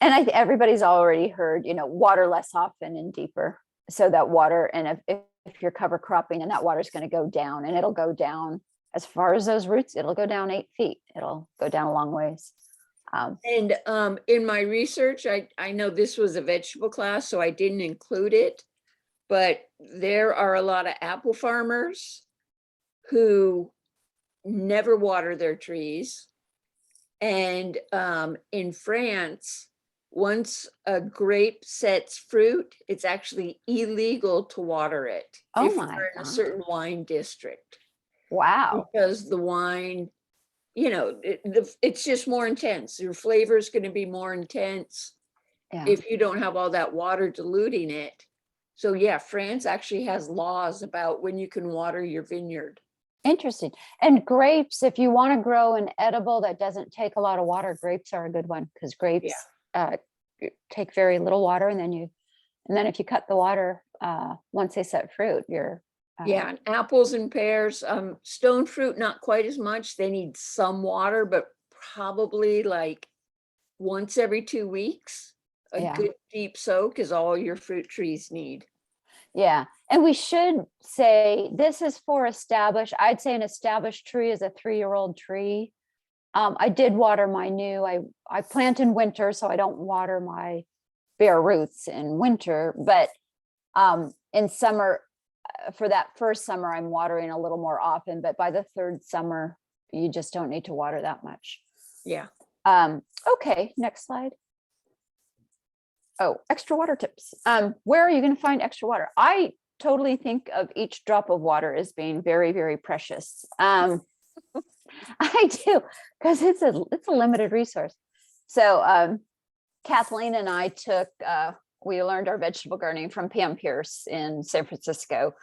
And everybody's already heard, water less often and deeper. So that water, and if you're cover cropping, and that water is going to go down, and it'll go down as far as those roots, it'll go down 8 feet. It'll go down a long ways. And in my research, I know this was a vegetable class, so I didn't include it, but there are a lot of apple farmers who never water their trees. And in France, once a grape sets fruit, it's actually illegal to water it if my you're in a God. certain wine district, Wow. because the wine, it's just more intense. Your flavor is going to be more intense Yeah. if you don't have all that water diluting it. So yeah, France actually has laws about when you can water your vineyard. Interesting. And grapes, if you want to grow an edible that doesn't take a lot of water, grapes are a good one, because grapes take very little water, and then if you cut the water once they set fruit, you're Yeah, and apples and pears, stone fruit, not quite as much. They need some water, but probably like once every 2 weeks. A Yeah. good deep soak is all your fruit trees need. Yeah. And we should say this is for established. I'd say an established tree is a 3-year-old tree. I did water my new, I plant in winter, so I don't water my bare roots in winter, but in summer, for that first summer, I'm watering a little more often, but by the 3rd summer, you just don't need to water that much. Yeah. Okay, next slide. Oh, extra water tips. Where are you going to find extra water? I totally think of each drop of water as being very, very precious. I do, because it's a limited resource. So Kathleen and I we learned our vegetable gardening from Pam Pierce in San Francisco.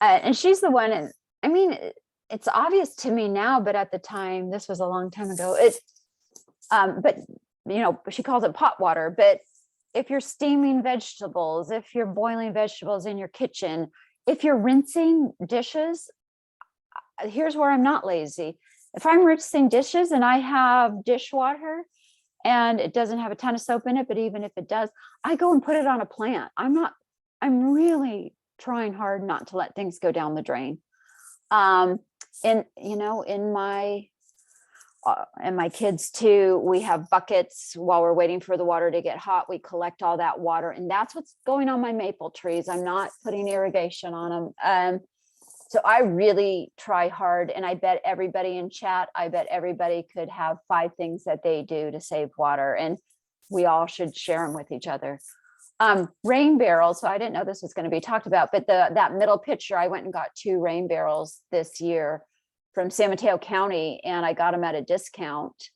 And she's the one, and I mean, it's obvious to me now, but at the time, this was a long time ago, but she calls it pot water. But if you're steaming vegetables, if you're boiling vegetables in your kitchen, if you're rinsing dishes, here's where I'm not lazy. If I'm rinsing dishes and I have dishwater and it doesn't have a ton of soap in it, but even if it does, I go and put it on a plant. I'm really trying hard not to let things go down the drain. in my and my kids too, we have buckets while we're waiting for the water to get hot. We collect all that water, and that's what's going on my maple trees. I'm not putting irrigation on them. So I really try hard, and I bet everybody in chat, I bet everybody could have 5 things that they do to save water, and we all should share them with each other. Rain barrels. So I didn't know this was going to be talked about, but that middle picture, I went and got 2 rain barrels this year from San Mateo County, and I got them at a discount.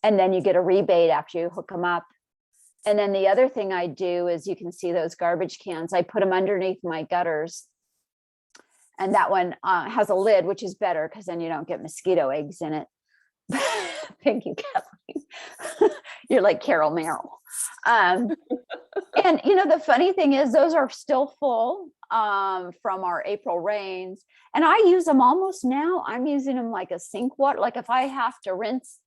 And then you get a rebate after you hook them up. And then the other thing I do is, you can see those garbage cans. I put them underneath my gutters. And that one has a lid, which is better because then you don't get mosquito eggs in it. Thank you, Kathleen. You're like Carol Merrill. And the funny thing is, those are still full from our April rains. And I use them almost now. I'm using them like a sink water. Like if I have to rinse,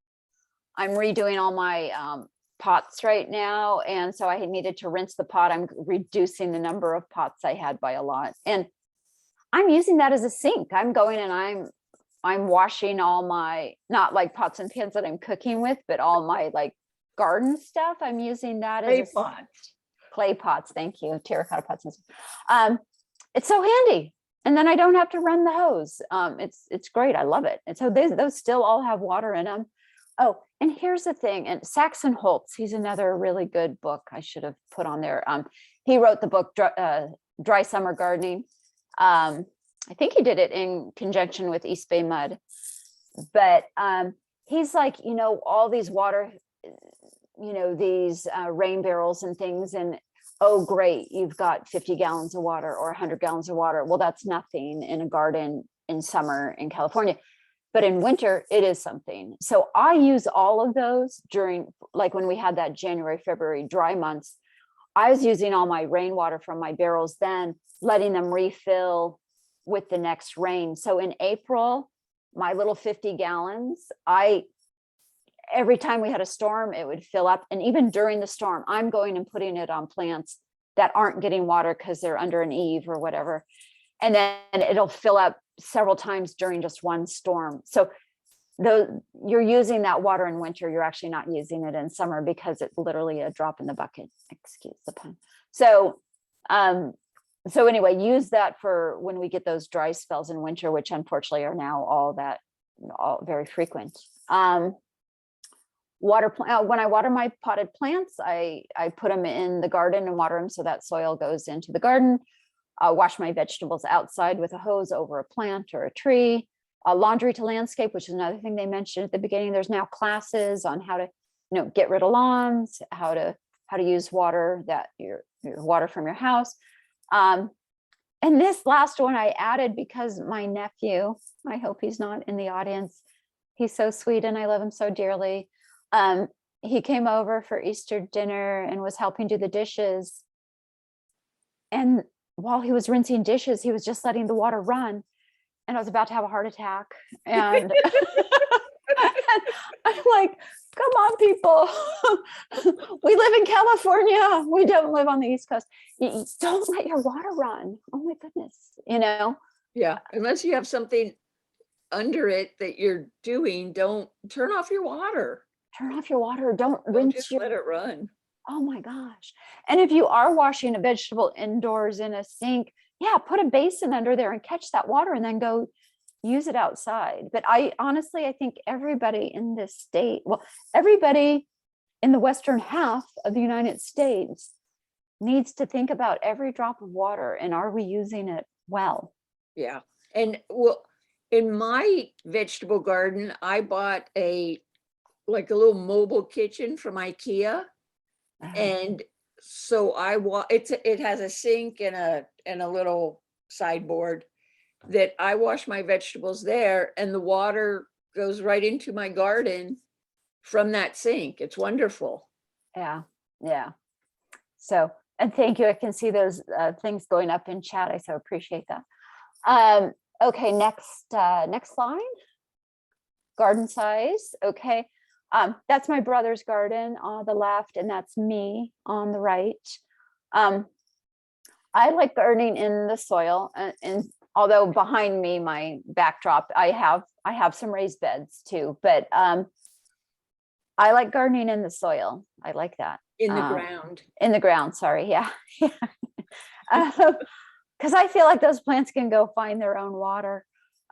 I'm redoing all my pots right now. And so I needed to rinse the pot. I'm reducing the number of pots I had by a lot. And I'm using that as a sink. I'm going and I'm washing all my, not like pots and pans that I'm cooking with, but all my like garden stuff. I'm using that as clay pots. Thank you. Terracotta pots. It's so handy. And then I don't have to run the hose. It's great. I love it. And so those still all have water in them. Oh, and here's the thing. And Saxon Holtz, he's another really good book I should have put on there. He wrote the book, Dry Summer Gardening. I think he did it in conjunction with East Bay Mud, but he's like, all these water, these rain barrels and things, and oh, great, you've got 50 gallons of water or 100 gallons of water. Well, that's nothing in a garden in summer in California, but in winter it is something. So I use all of those during, like when we had that January, February dry months, I was using all my rainwater from my barrels, then letting them refill with the next rain. So in April, my little 50 gallons, every time we had a storm, it would fill up. And even during the storm, I'm going and putting it on plants that aren't getting water because they're under an eave or whatever. And then it'll fill up several times during just one storm. So though you're using that water in winter, you're actually not using it in summer because it's literally a drop in the bucket. Excuse the pun. So anyway, use that for when we get those dry spells in winter, which unfortunately are now all very frequent. When I water my potted plants, I put them in the garden and water them so that soil goes into the garden. Wash my vegetables outside with a hose over a plant or a tree. Laundry to landscape, which is another thing they mentioned at the beginning. There's now classes on how to, get rid of lawns, how to use water, that your water from your house. And this last one I added because my nephew, I hope he's not in the audience, he's so sweet and I love him so dearly. He came over for Easter dinner and was helping do the dishes. And while he was rinsing dishes, he was just letting the water run. And I was about to have a heart attack. And I'm like, come on, people. We live in California. We don't live on the East Coast. You don't let your water run. Oh my goodness. Yeah, unless you have something under it that you're doing, don't turn off your water. Turn off your water. Don't Just rinse let it run. Oh my gosh. And if you are washing a vegetable indoors in a sink, yeah, put a basin under there and catch that water and then go use it outside. But I think everybody in this state, everybody in the western half of the United States needs to think about every drop of water and are we using it well? Yeah. And in my vegetable garden, I bought a little mobile kitchen from IKEA. And so it has a sink and a little sideboard that I wash my vegetables there, and the water goes right into my garden from that sink. It's wonderful. Yeah. So, and thank you. I can see those things going up in chat. I so appreciate that. Okay, next slide. Garden size. Okay. That's my brother's garden on the left, and that's me on the right. I like gardening in the soil, and although behind me, my backdrop, I have some raised beds too, but I like gardening in the soil. I like that. In the ground. In the ground, sorry, yeah. Because I feel like those plants can go find their own water.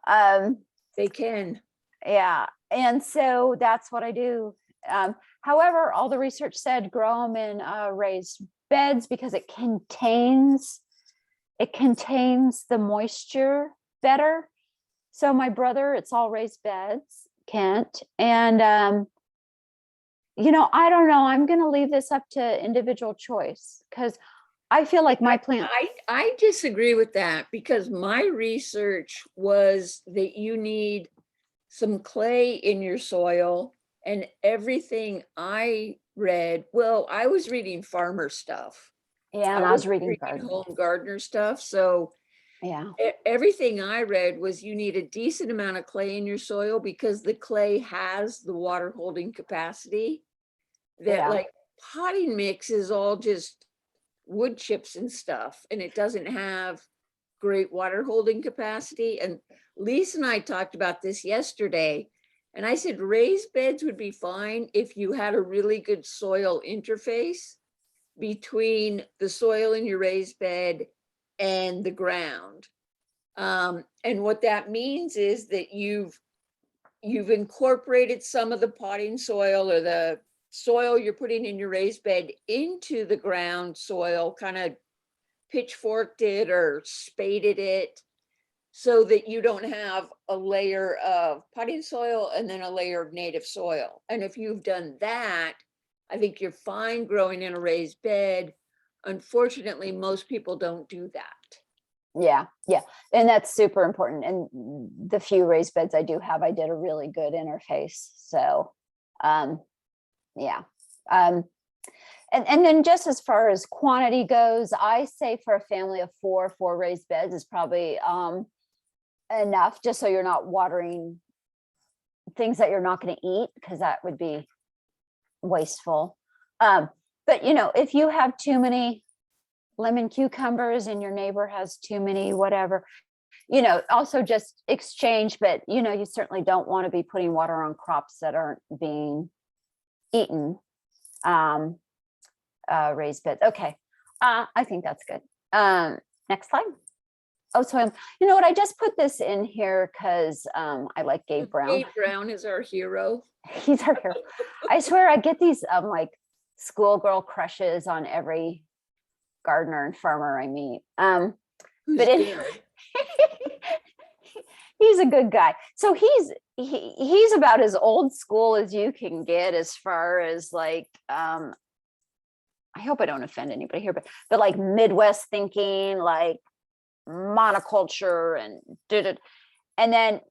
They can. Yeah, and so that's what I do. However, all the research said grow them in raised beds because it contains the moisture better. So my brother, it's all raised beds, Kent, and I don't know. I'm going to leave this up to individual choice because I feel like my plant. I disagree with that because my research was that you need some clay in your soil, and everything I read, well, I was reading farmer stuff. Yeah, and I was reading home gardener stuff. So yeah, everything I read was you need a decent amount of clay in your soil because the clay has the water holding capacity. That like potting mix is all just wood chips and stuff, and it doesn't have great water holding capacity. And Lisa and I talked about this yesterday, and I said raised beds would be fine if you had a really good soil interface between the soil in your raised bed and the ground. And what that means is that you've incorporated some of the potting soil or the soil you're putting in your raised bed into the ground soil, kind of pitchforked it or spaded it so that you don't have a layer of potting soil and then a layer of native soil. And if you've done that, I think you're fine growing in a raised bed. Unfortunately, most people don't do that. Yeah. And that's super important. And the few raised beds I do have, I did a really good interface. So, yeah. And then just as far as quantity goes, I say for a family of four raised beds is probably enough, just so you're not watering things that you're not going to eat, because that would be wasteful. But if you have too many lemon cucumbers and your neighbor has too many whatever, also just exchange. But you certainly don't want to be putting water on crops that aren't being eaten. Raised beds. Okay. I think that's good. Next slide. Oh, so you know what? I just put this in here because I like Gabe Brown. Gabe Brown is our hero. He's our hero. I swear I get these like schoolgirl crushes on every gardener and farmer I meet. But anyway, he's a good guy. So he's about as old school as you can get as far as like I hope I don't offend anybody here, but like Midwest thinking, like monoculture and then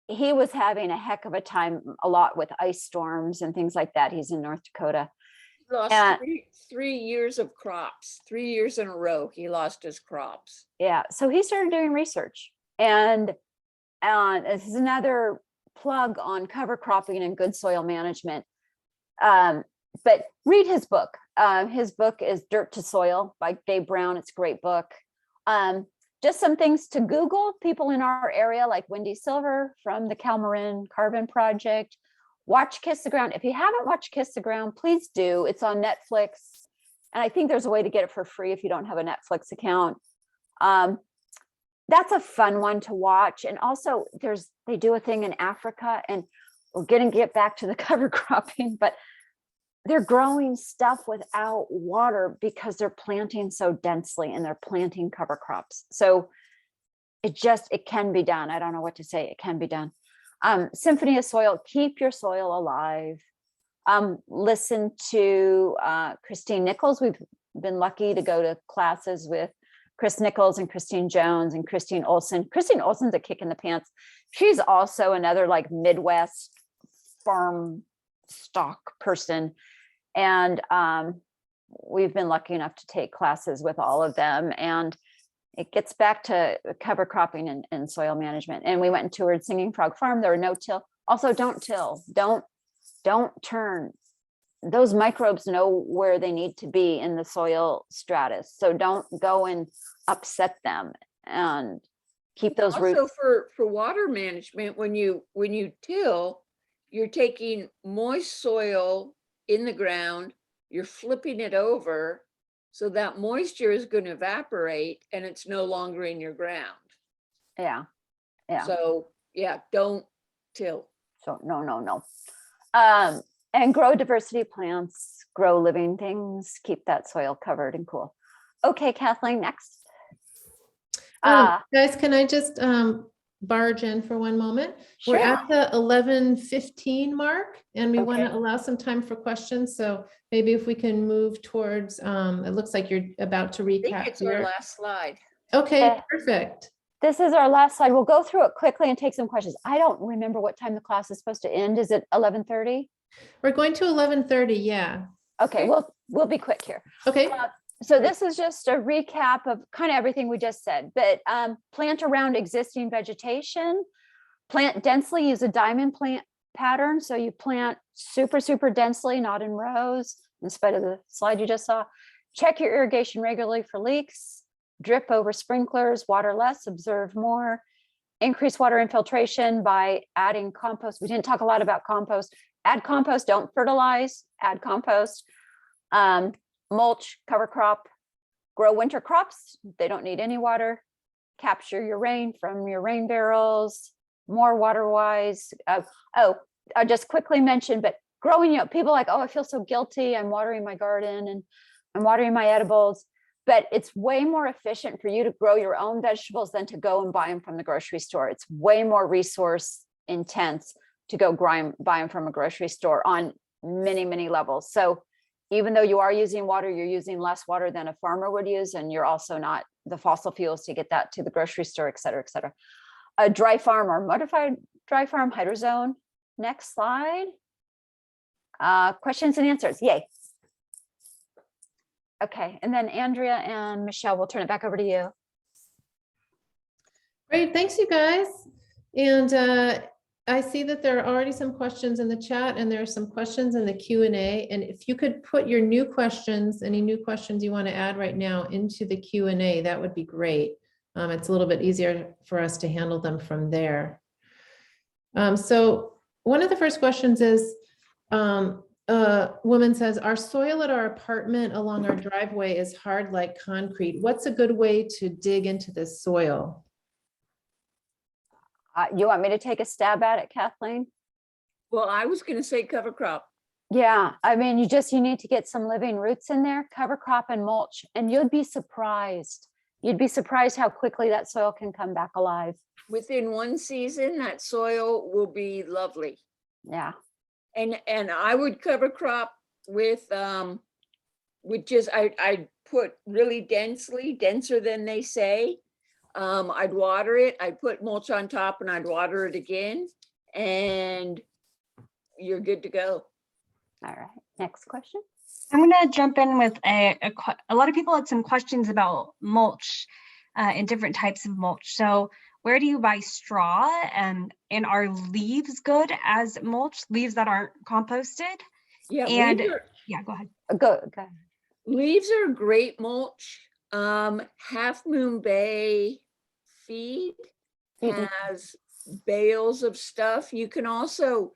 he was having a heck of a time a lot with ice storms and things like that. He's in North Dakota. He lost 3 years of crops, 3 years in a row. He lost his crops. Yeah. So he started doing research, and this is another plug on cover cropping and good soil management. But read his book. His book is Dirt to Soil by Gabe Brown. It's a great book. Just some things to Google. People in our area like Wendy Silver from the Calmarin Carbon Project. Watch Kiss the Ground. If you haven't watched Kiss the Ground, please do. It's on Netflix. And I think there's a way to get it for free if you don't have a Netflix account. That's a fun one to watch. And also they do a thing in Africa, and we're going to get back to the cover cropping, but they're growing stuff without water because they're planting so densely and they're planting cover crops. So it can be done. I don't know what to say. It can be done. Symphony of Soil, keep your soil alive. Listen to Christine Nichols. We've been lucky to go to classes with Chris Nichols and Christine Jones and Christine Olson. Christine Olson's a kick in the pants. She's also another like Midwest farm stock person. And we've been lucky enough to take classes with all of them. And it gets back to cover cropping and soil management. And we went and toured Singing Frog Farm. There were no till. Also, don't till. Don't turn. Those microbes know where they need to be in the soil stratus. So don't go and upset them. And keep those Also roots. for water management, when you till, you're taking moist soil in the ground, you're flipping it over, so that moisture is going to evaporate and it's no longer in your ground. Yeah, yeah. So yeah, don't till. So no. And grow diversity plants, grow living things, keep that soil covered and cool. Okay, Kathleen, next. Guys, can I just barge in for one moment? We're Sure. at the 11:15 mark and we want Okay. to allow some time for questions. So maybe if we can move towards, it looks like you're about to I think recap it's our here. last slide. Okay, perfect. This is our last slide. We'll go through it quickly and take some questions. I don't remember what time the class is supposed to end. Is it 11:30? We're going to 11:30, yeah. Okay, we'll be quick here. Okay, So this is just a recap of kind of everything we just said, but plant around existing vegetation, plant densely, use a diamond plant pattern. So you plant super, super densely, not in rows, in spite of the slide you just saw. Check your irrigation regularly for leaks, drip over sprinklers, water less, observe more, increase water infiltration by adding compost. We didn't talk a lot about compost. Add compost, don't fertilize, add compost. Mulch, cover crop, grow winter crops. They don't need any water. Capture your rain from your rain barrels, more water wise. I just quickly mentioned, but growing, people like, oh, I feel so guilty. I'm watering my garden and I'm watering my edibles, but it's way more efficient for you to grow your own vegetables than to go and buy them from the grocery store. It's way more resource intense to go buy them from a grocery store on many, many levels. So even though you are using water, you're using less water than a farmer would use, and you're also not the fossil fuels to get that to the grocery store, et cetera, et cetera. A dry farm or modified dry farm hydrozone. Next slide. Questions and answers. Yay. Okay, and then Andrea and Michelle, we'll turn it back over to you. great. Thanks, you guys. And I see that there are already some questions in the chat and there are some questions in the Q&A. And if you could put your new questions, any new questions you want to add right now into the Q&A, that would be great. It's a little bit easier for us to handle them from there. So one of the first questions is, a woman says, our soil at our apartment along our driveway is hard like concrete. What's a good way to dig into this soil? You want me to take a stab at it, Kathleen? Well, I was going to say cover crop. Yeah, I mean, you need to get some living roots in there, cover crop and mulch, and you'd be surprised. You'd be surprised how quickly that soil can come back alive. Within one season, that soil will be lovely. Yeah. And I would cover crop with just, I put really densely, denser than they say. I'd water it, I'd put mulch on top and I'd water it again, and you're good to go. All right, next question. I'm going to jump in with a lot of people had some questions about mulch and different types of mulch. So where do you buy straw, and are leaves good as mulch, leaves that aren't composted? Yeah, And yeah, go ahead. Go ahead. leaves are great mulch. Half Moon Bay feed has bales of stuff. You can also,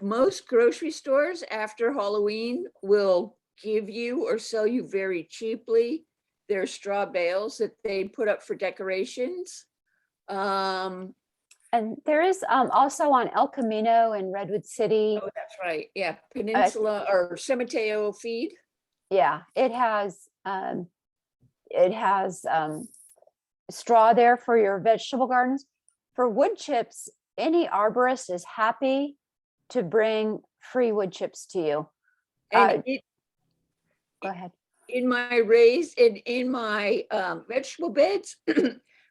most grocery stores after Halloween will give you or sell you very cheaply their straw bales that they put up for decorations. And there is also on El Camino in Redwood City. Oh, that's right. Yeah, Peninsula or San Mateo feed. Yeah, it has straw there for your vegetable gardens. For wood chips, any arborist is happy to bring free wood chips to you. And Go ahead. in my raised, in my vegetable beds,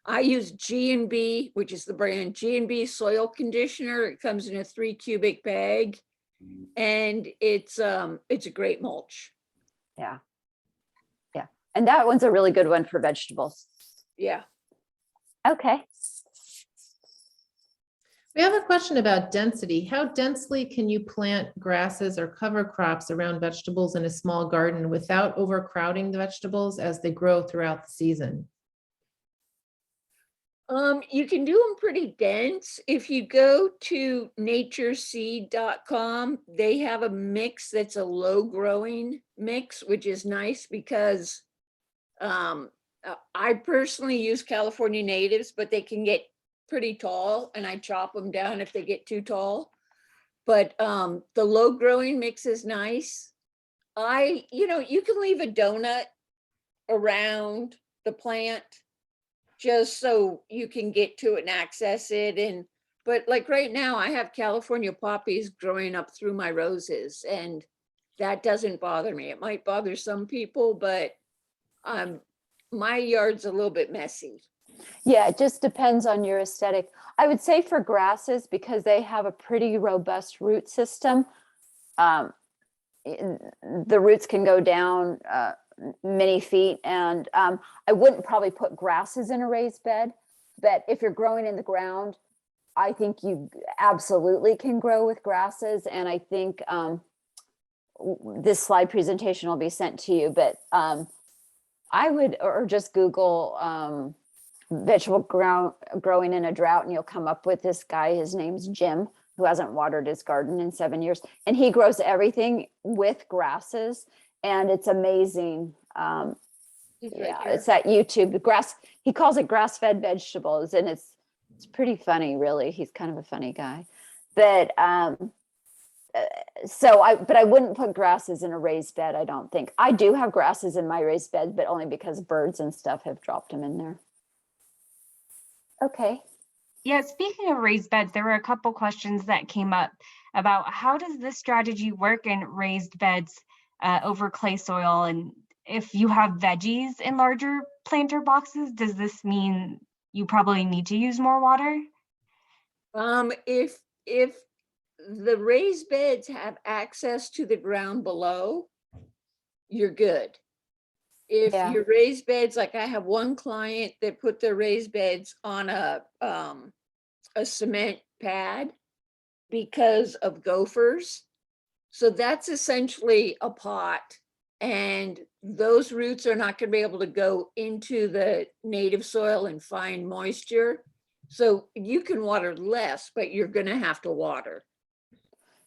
I use G&B, which is the brand G&B soil conditioner. It comes in a 3 cubic bag, and it's a great mulch. Yeah. Yeah. And that one's a really good one for vegetables. Yeah. Okay. We have a question about density. How densely can you plant grasses or cover crops around vegetables in a small garden without overcrowding the vegetables as they grow throughout the season? You can do them pretty dense. If you go to natureseed.com, they have a mix that's a low growing mix, which is nice because I personally use California natives, but they can get pretty tall and I chop them down if they get too tall. But the low growing mix is nice. You can leave a donut around the plant just so you can get to it and access it. But like right now I have California poppies growing up through my roses and that doesn't bother me. It might bother some people, but my yard's a little bit messy. Yeah, it just depends on your aesthetic. I would say for grasses, because they have a pretty robust root system, the roots can go down many feet. And I wouldn't probably put grasses in a raised bed, but if you're growing in the ground, I think you absolutely can grow with grasses. And I think this slide presentation will be sent to you, but I would, or just Google vegetable growing in a drought, and you'll come up with this guy. His name's Jim, who hasn't watered his garden in 7 years, and he grows everything with grasses, and it's amazing. It's at YouTube. The grass, he calls it grass-fed vegetables, and it's pretty funny, really. He's kind of a funny guy, but but I wouldn't put grasses in a raised bed. I don't think. I do have grasses in my raised bed, but only because birds and stuff have dropped them in there. Okay. Yeah, speaking of raised beds, there were a couple questions that came up about how does this strategy work in raised beds over clay soil? And if you have veggies in larger planter boxes, does this mean you probably need to use more water? If the raised beds have access to the ground below, you're good. If your raised beds, like I have one client that put their raised beds on a cement pad because of gophers. So that's essentially a pot, and those roots are not going to be able to go into the native soil and find moisture. So you can water less, but you're going to have to water.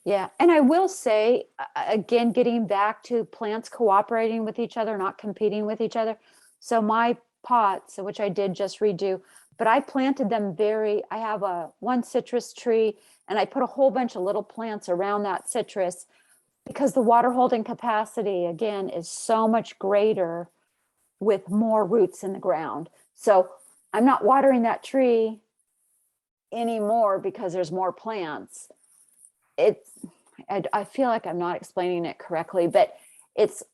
Yeah, and I will say, again, getting back to plants cooperating with each other, not competing with each other. So my pots, which I did just redo, but I planted them I have one citrus tree, and I put a whole bunch of little plants around that citrus because the water holding capacity, again, is so much greater with more roots in the ground. So I'm not watering that tree anymore because there's more plants. I feel like I'm not explaining it correctly, but its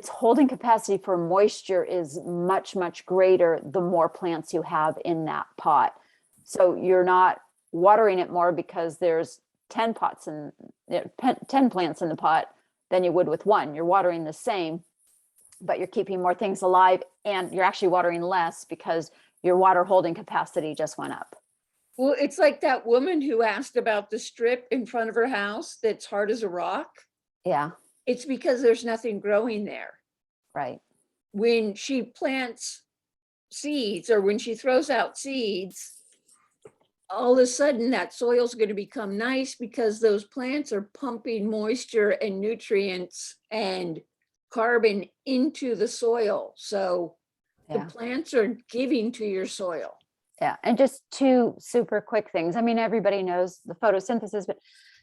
holding capacity for moisture is much, much greater the more plants you have in that pot. So you're not watering it more because there's 10 plants in the pot than you would with one. You're watering the same, but you're keeping more things alive, and you're actually watering less because your water holding capacity just went up. Well, it's like that woman who asked about the strip in front of her house that's hard as a rock. Yeah. It's because there's nothing growing there. Right. When she plants seeds or when she throws out seeds, all of a sudden that soil's going to become nice because those plants are pumping moisture and nutrients and carbon into the soil. So the plants are giving to your soil. Yeah, and just two super quick things. I mean, everybody knows the photosynthesis, but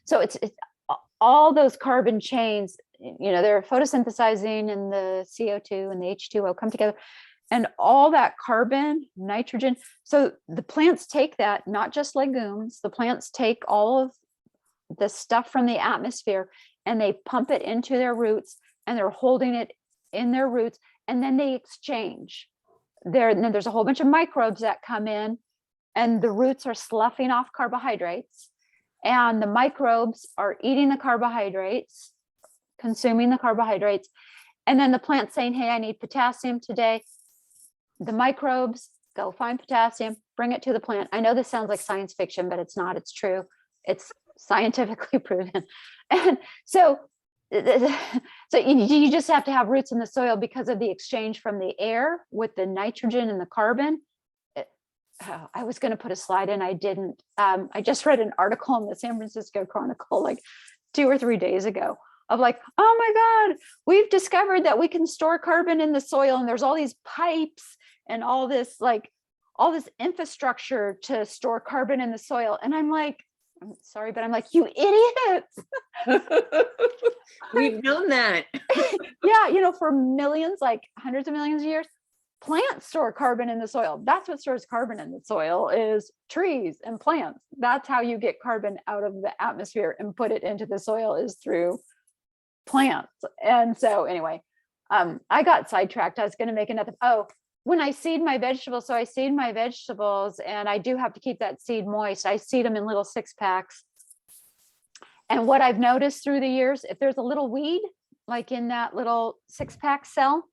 so it's all those carbon chains, they're photosynthesizing, and the CO2 and the H2O come together, and all that carbon, nitrogen. So the plants take that, not just legumes, the plants take all of the stuff from the atmosphere and they pump it into their roots, and they're holding it in their roots, and then they exchange. Then there's a whole bunch of microbes that come in, and the roots are sloughing off carbohydrates, and the microbes are eating the carbohydrates, consuming the carbohydrates, and then the plant's saying, hey, I need potassium today. The microbes go find potassium, bring it to the plant. I know this sounds like science fiction, but it's not. It's true. It's scientifically proven. And so you just have to have roots in the soil because of the exchange from the air with the nitrogen and the carbon. I was going to put a slide in, I didn't. I just read an article in the San Francisco Chronicle like 2 or 3 days ago of like, oh my God, we've discovered that we can store carbon in the soil, and there's all these pipes and all this infrastructure to store carbon in the soil. And I'm like, I'm sorry, but I'm like, you idiots. We've known that. Yeah, you know, for millions, like hundreds of millions of years, plants store carbon in the soil. That's what stores carbon in the soil, is trees and plants. That's how you get carbon out of the atmosphere and put it into the soil, is through plants. And so anyway, I got sidetracked. I was going to make another, when I seed my vegetables, so I seed my vegetables, and I do have to keep that seed moist. I seed them in little 6-packs. And what I've noticed through the years, if there's a little weed, like in that little 6-pack cell,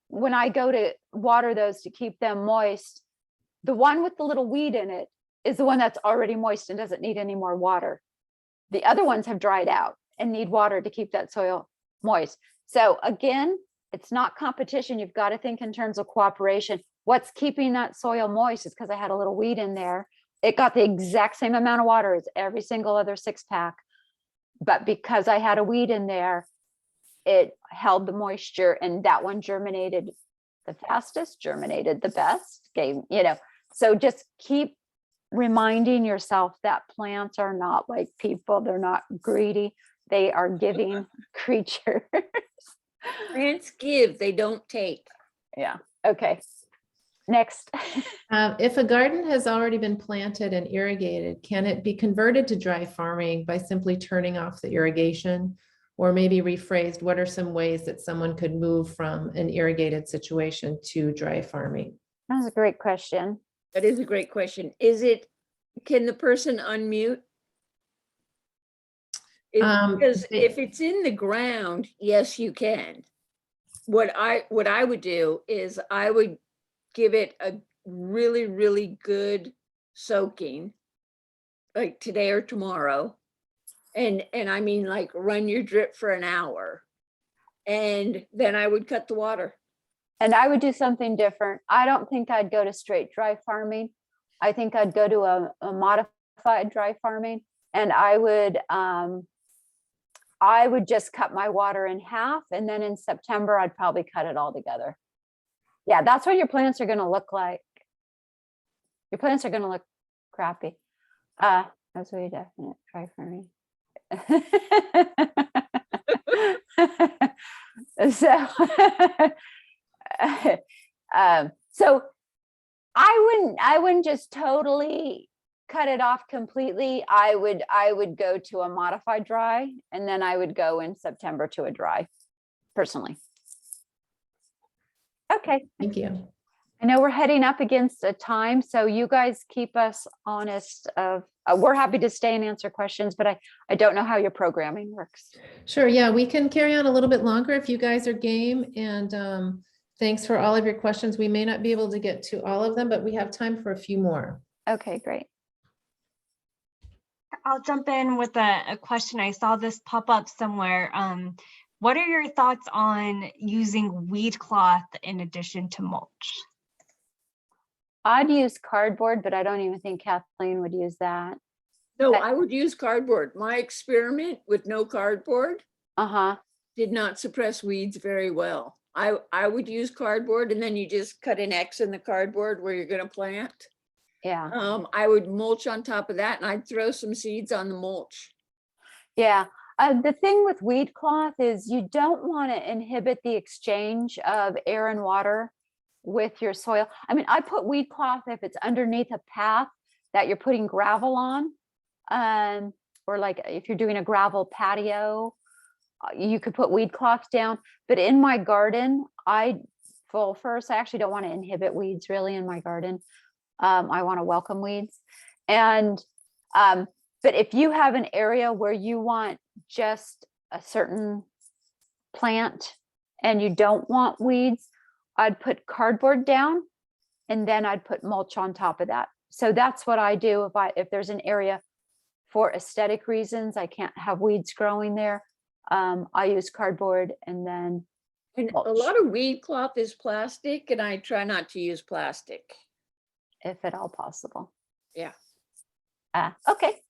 when I go to water those to keep them moist, the one with the little weed in it is the one that's already moist and doesn't need any more water. The other ones have dried out and need water to keep that soil moist. So again, it's not competition. You've got to think in terms of cooperation. What's keeping that soil moist is because I had a little weed in there. It got the exact same amount of water as every single other 6-pack. But because I had a weed in there, it held the moisture, and that one germinated the fastest, germinated the best, so just keep reminding yourself that plants are not like people. They're not greedy. They are giving creatures. Plants give, they don't take. Yeah. Okay. Next. If a garden has already been planted and irrigated, can it be converted to dry farming by simply turning off the irrigation? Or maybe rephrased, what are some ways that someone could move from an irrigated situation to dry farming? That's a great question. That is a great question. Can the person unmute? Because if it's in the ground, yes, you can. What I would do is I would give it a really, really good soaking, like today or tomorrow. And I mean, like, run your drip for an hour, and then I would cut the water. And I would do something different. I don't think I'd go to straight dry farming. I think I'd go to a modified dry farming, and I would just cut my water in half. And then in September, I'd probably cut it all together. Yeah, that's what your plants are going to look like. Your plants are going to look crappy. That's really definite dry farming. So I wouldn't just totally cut it off completely. I would go to a modified dry, and then I would go in September to a dry, personally. Okay. Thank you. I know we're heading up against a time, so you guys keep us honest. We're happy to stay and answer questions, but I don't know how your programming works. Sure. Yeah, we can carry on a little bit longer if you guys are game. And thanks for all of your questions. We may not be able to get to all of them, but we have time for a few more. Okay, great. I'll jump in with a question. I saw this pop up somewhere. What are your thoughts on using weed cloth in addition to mulch? I'd use cardboard, but I don't even think Kathleen would use that. No, I would use cardboard. My experiment with no cardboard did not suppress weeds very well. I would use cardboard, and then you just cut an X in the cardboard where you're going to plant. Yeah. I would mulch on top of that, and I'd throw some seeds on the mulch. Yeah. The thing with weed cloth is you don't want to inhibit the exchange of air and water with your soil. I mean, I put weed cloth if it's underneath a path that you're putting gravel on, or like if you're doing a gravel patio, you could put weed cloth down. But in my garden, I actually don't want to inhibit weeds really in my garden. I want to welcome weeds. And but if you have an area where you want just a certain plant and you don't want weeds, I'd put cardboard down, and then I'd put mulch on top of that. So that's what I do if there's an area for aesthetic reasons, I can't have weeds growing there. I use cardboard and then And mulch. a lot of weed cloth is plastic, and I try not to use plastic. if at all possible. Yeah. Okay.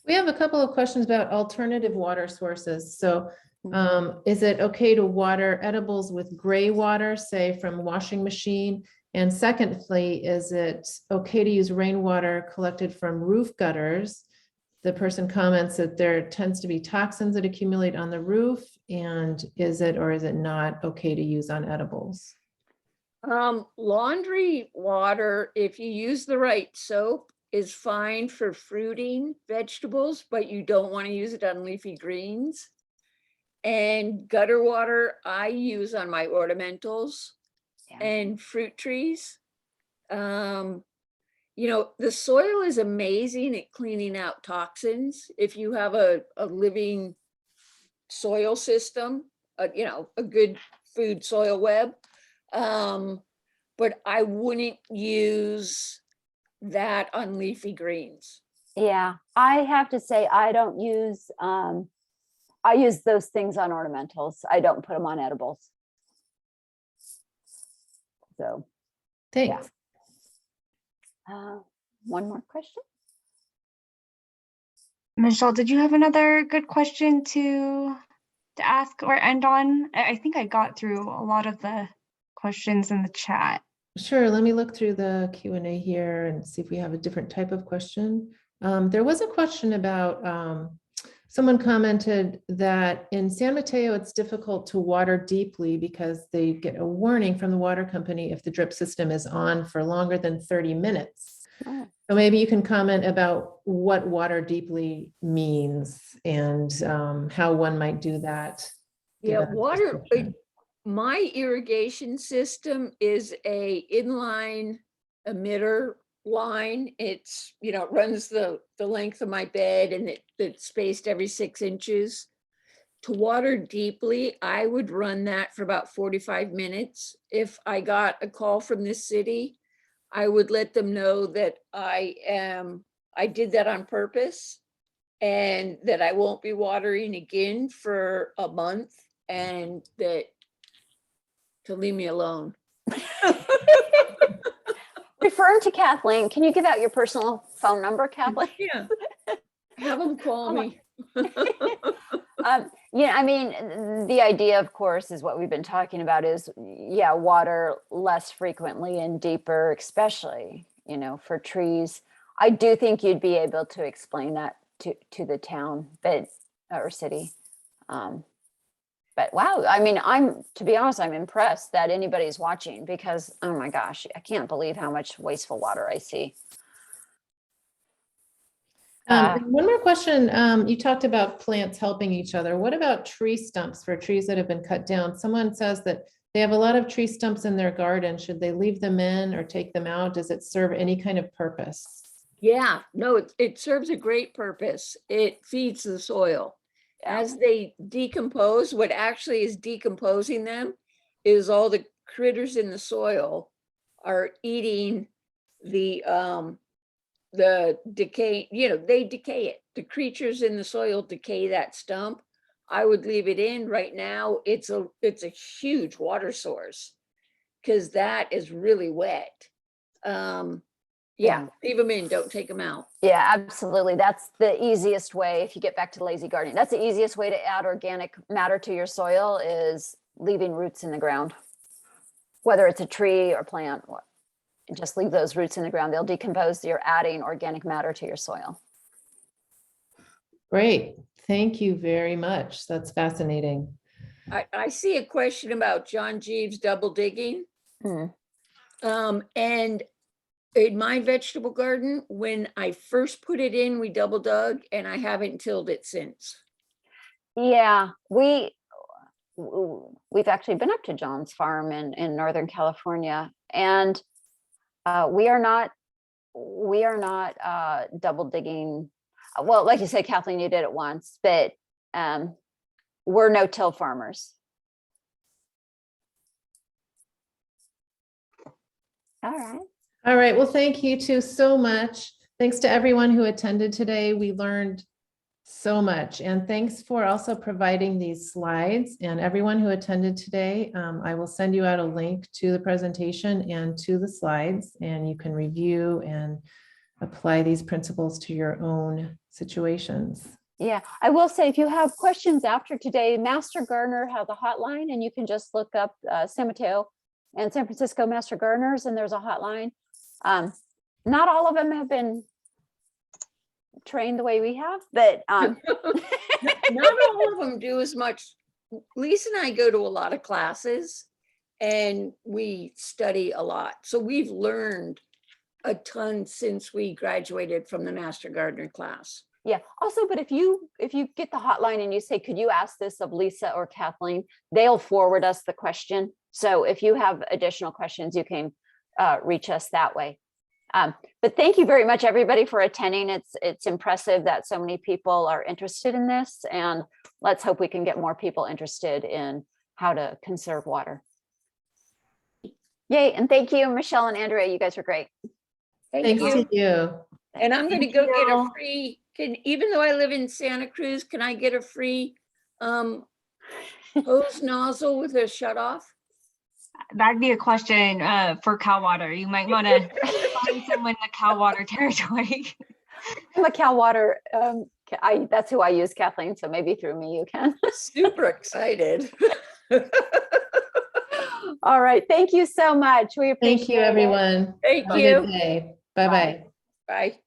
We have a couple of questions about alternative water sources. So Mhm. is it okay to water edibles with gray water, say from washing machine? And secondly, is it okay to use rainwater collected from roof gutters? The person comments that there tends to be toxins that accumulate on the roof. And is it or is it not okay to use on edibles? Laundry water, if you use the right soap, is fine for fruiting vegetables, but you don't want to use it on leafy greens. And gutter water I use on my ornamentals Yeah. and fruit trees. You know, the soil is amazing at cleaning out toxins. If you have a living soil system, you know, a good food soil web. But I wouldn't use that on leafy greens. Yeah, I have to say, I don't use, I use those things on ornamentals. I don't put them on edibles. So, Thanks. one more question. Michelle, did you have another good question to ask or end on? I think I got through a lot of the questions in the chat. Sure. Let me look through the Q&A here and see if we have a different type of question. There was a question about, someone commented that in San Mateo, it's difficult to water deeply because they get a warning from the water company if the drip system is on for longer than 30 minutes. Oh. So maybe you can comment about what water deeply means and how one might do that. Yeah, given the water, description. my irrigation system is a inline emitter line. It's, you know, it runs the length of my bed and it's spaced every 6 inches. To water deeply, I would run that for about 45 minutes. If I got a call from this city, I would let them know that I did that on purpose and that I won't be watering again for a month and that to leave me alone. Referring to Kathleen, can you give out your personal phone number, Kathleen? Yeah. Have them call Come on. me. Yeah, I mean, the idea, of course, is what we've been talking about is, yeah, water less frequently and deeper, especially, you know, for trees. I do think you'd be able to explain that to the town, but, or city. But wow, I mean, to be honest, I'm impressed that anybody's watching because, oh my gosh, I can't believe how much wasteful water I see. And one more question. You talked about plants helping each other. What about tree stumps for trees that have been cut down? Someone says that they have a lot of tree stumps in their garden. Should they leave them in or take them out? Does it serve any kind of purpose? Yeah, no, it serves a great purpose. It feeds the soil. Yeah. As they decompose, what actually is decomposing them is all the critters in the soil are eating the decay, you know, they decay it. The creatures in the soil decay that stump. I would leave it in right now. It's a huge water source because that is really wet. Yeah, leave them in, don't take them out. Yeah, absolutely. That's the easiest way. If you get back to lazy gardening, that's the easiest way to add organic matter to your soil is leaving roots in the ground. Whether it's a tree or plant, just leave those roots in the ground. They'll decompose. You're adding organic matter to your soil. Great. Thank you very much. That's fascinating. I see a question about John Jeeves double digging. And in my vegetable garden, when I first put it in, we double dug and I haven't tilled it since. Yeah, we've actually been up to John's farm in Northern California, and we are not double digging. Well, like you said, Kathleen, you did it once, but we're no-till farmers. All right. All right. Well, thank you two so much. Thanks to everyone who attended today. We learned so much. And thanks for also providing these slides, and everyone who attended today. I will send you out a link to the presentation and to the slides, and you can review and apply these principles to your own situations. Yeah, I will say, if you have questions after today, Master Gardener has a hotline, and you can just look up San Mateo and San Francisco Master Gardeners, and there's a hotline. Not all of them have been trained the way we have, but Not all of them do as much. Lisa and I go to a lot of classes and we study a lot. So we've learned a ton since we graduated from the Master Gardener class. yeah. Also, but if you get the hotline and you say, could you ask this of Lisa or Kathleen, they'll forward us the question. So if you have additional questions, you can reach us that way. But thank you very much, everybody, for attending. It's impressive that so many people are interested in this, and let's hope we can get more people interested in how to conserve water. Yay, and thank you, Michelle and Andrea. You guys are great. Thank Thanks you. to you. And I'm going to Thank go get a you. free, even though I live in Santa Cruz, can I get a free hose nozzle with a shut off? That'd be a question for cow water. You might want to find someone in the cow water territory. I'm a cow water. That's who I use, Kathleen. So maybe through me you can. Super excited. All right. Thank you so much. We appreciate Thank you, it. everyone. Thank Have a you. good day. Bye-bye. Bye.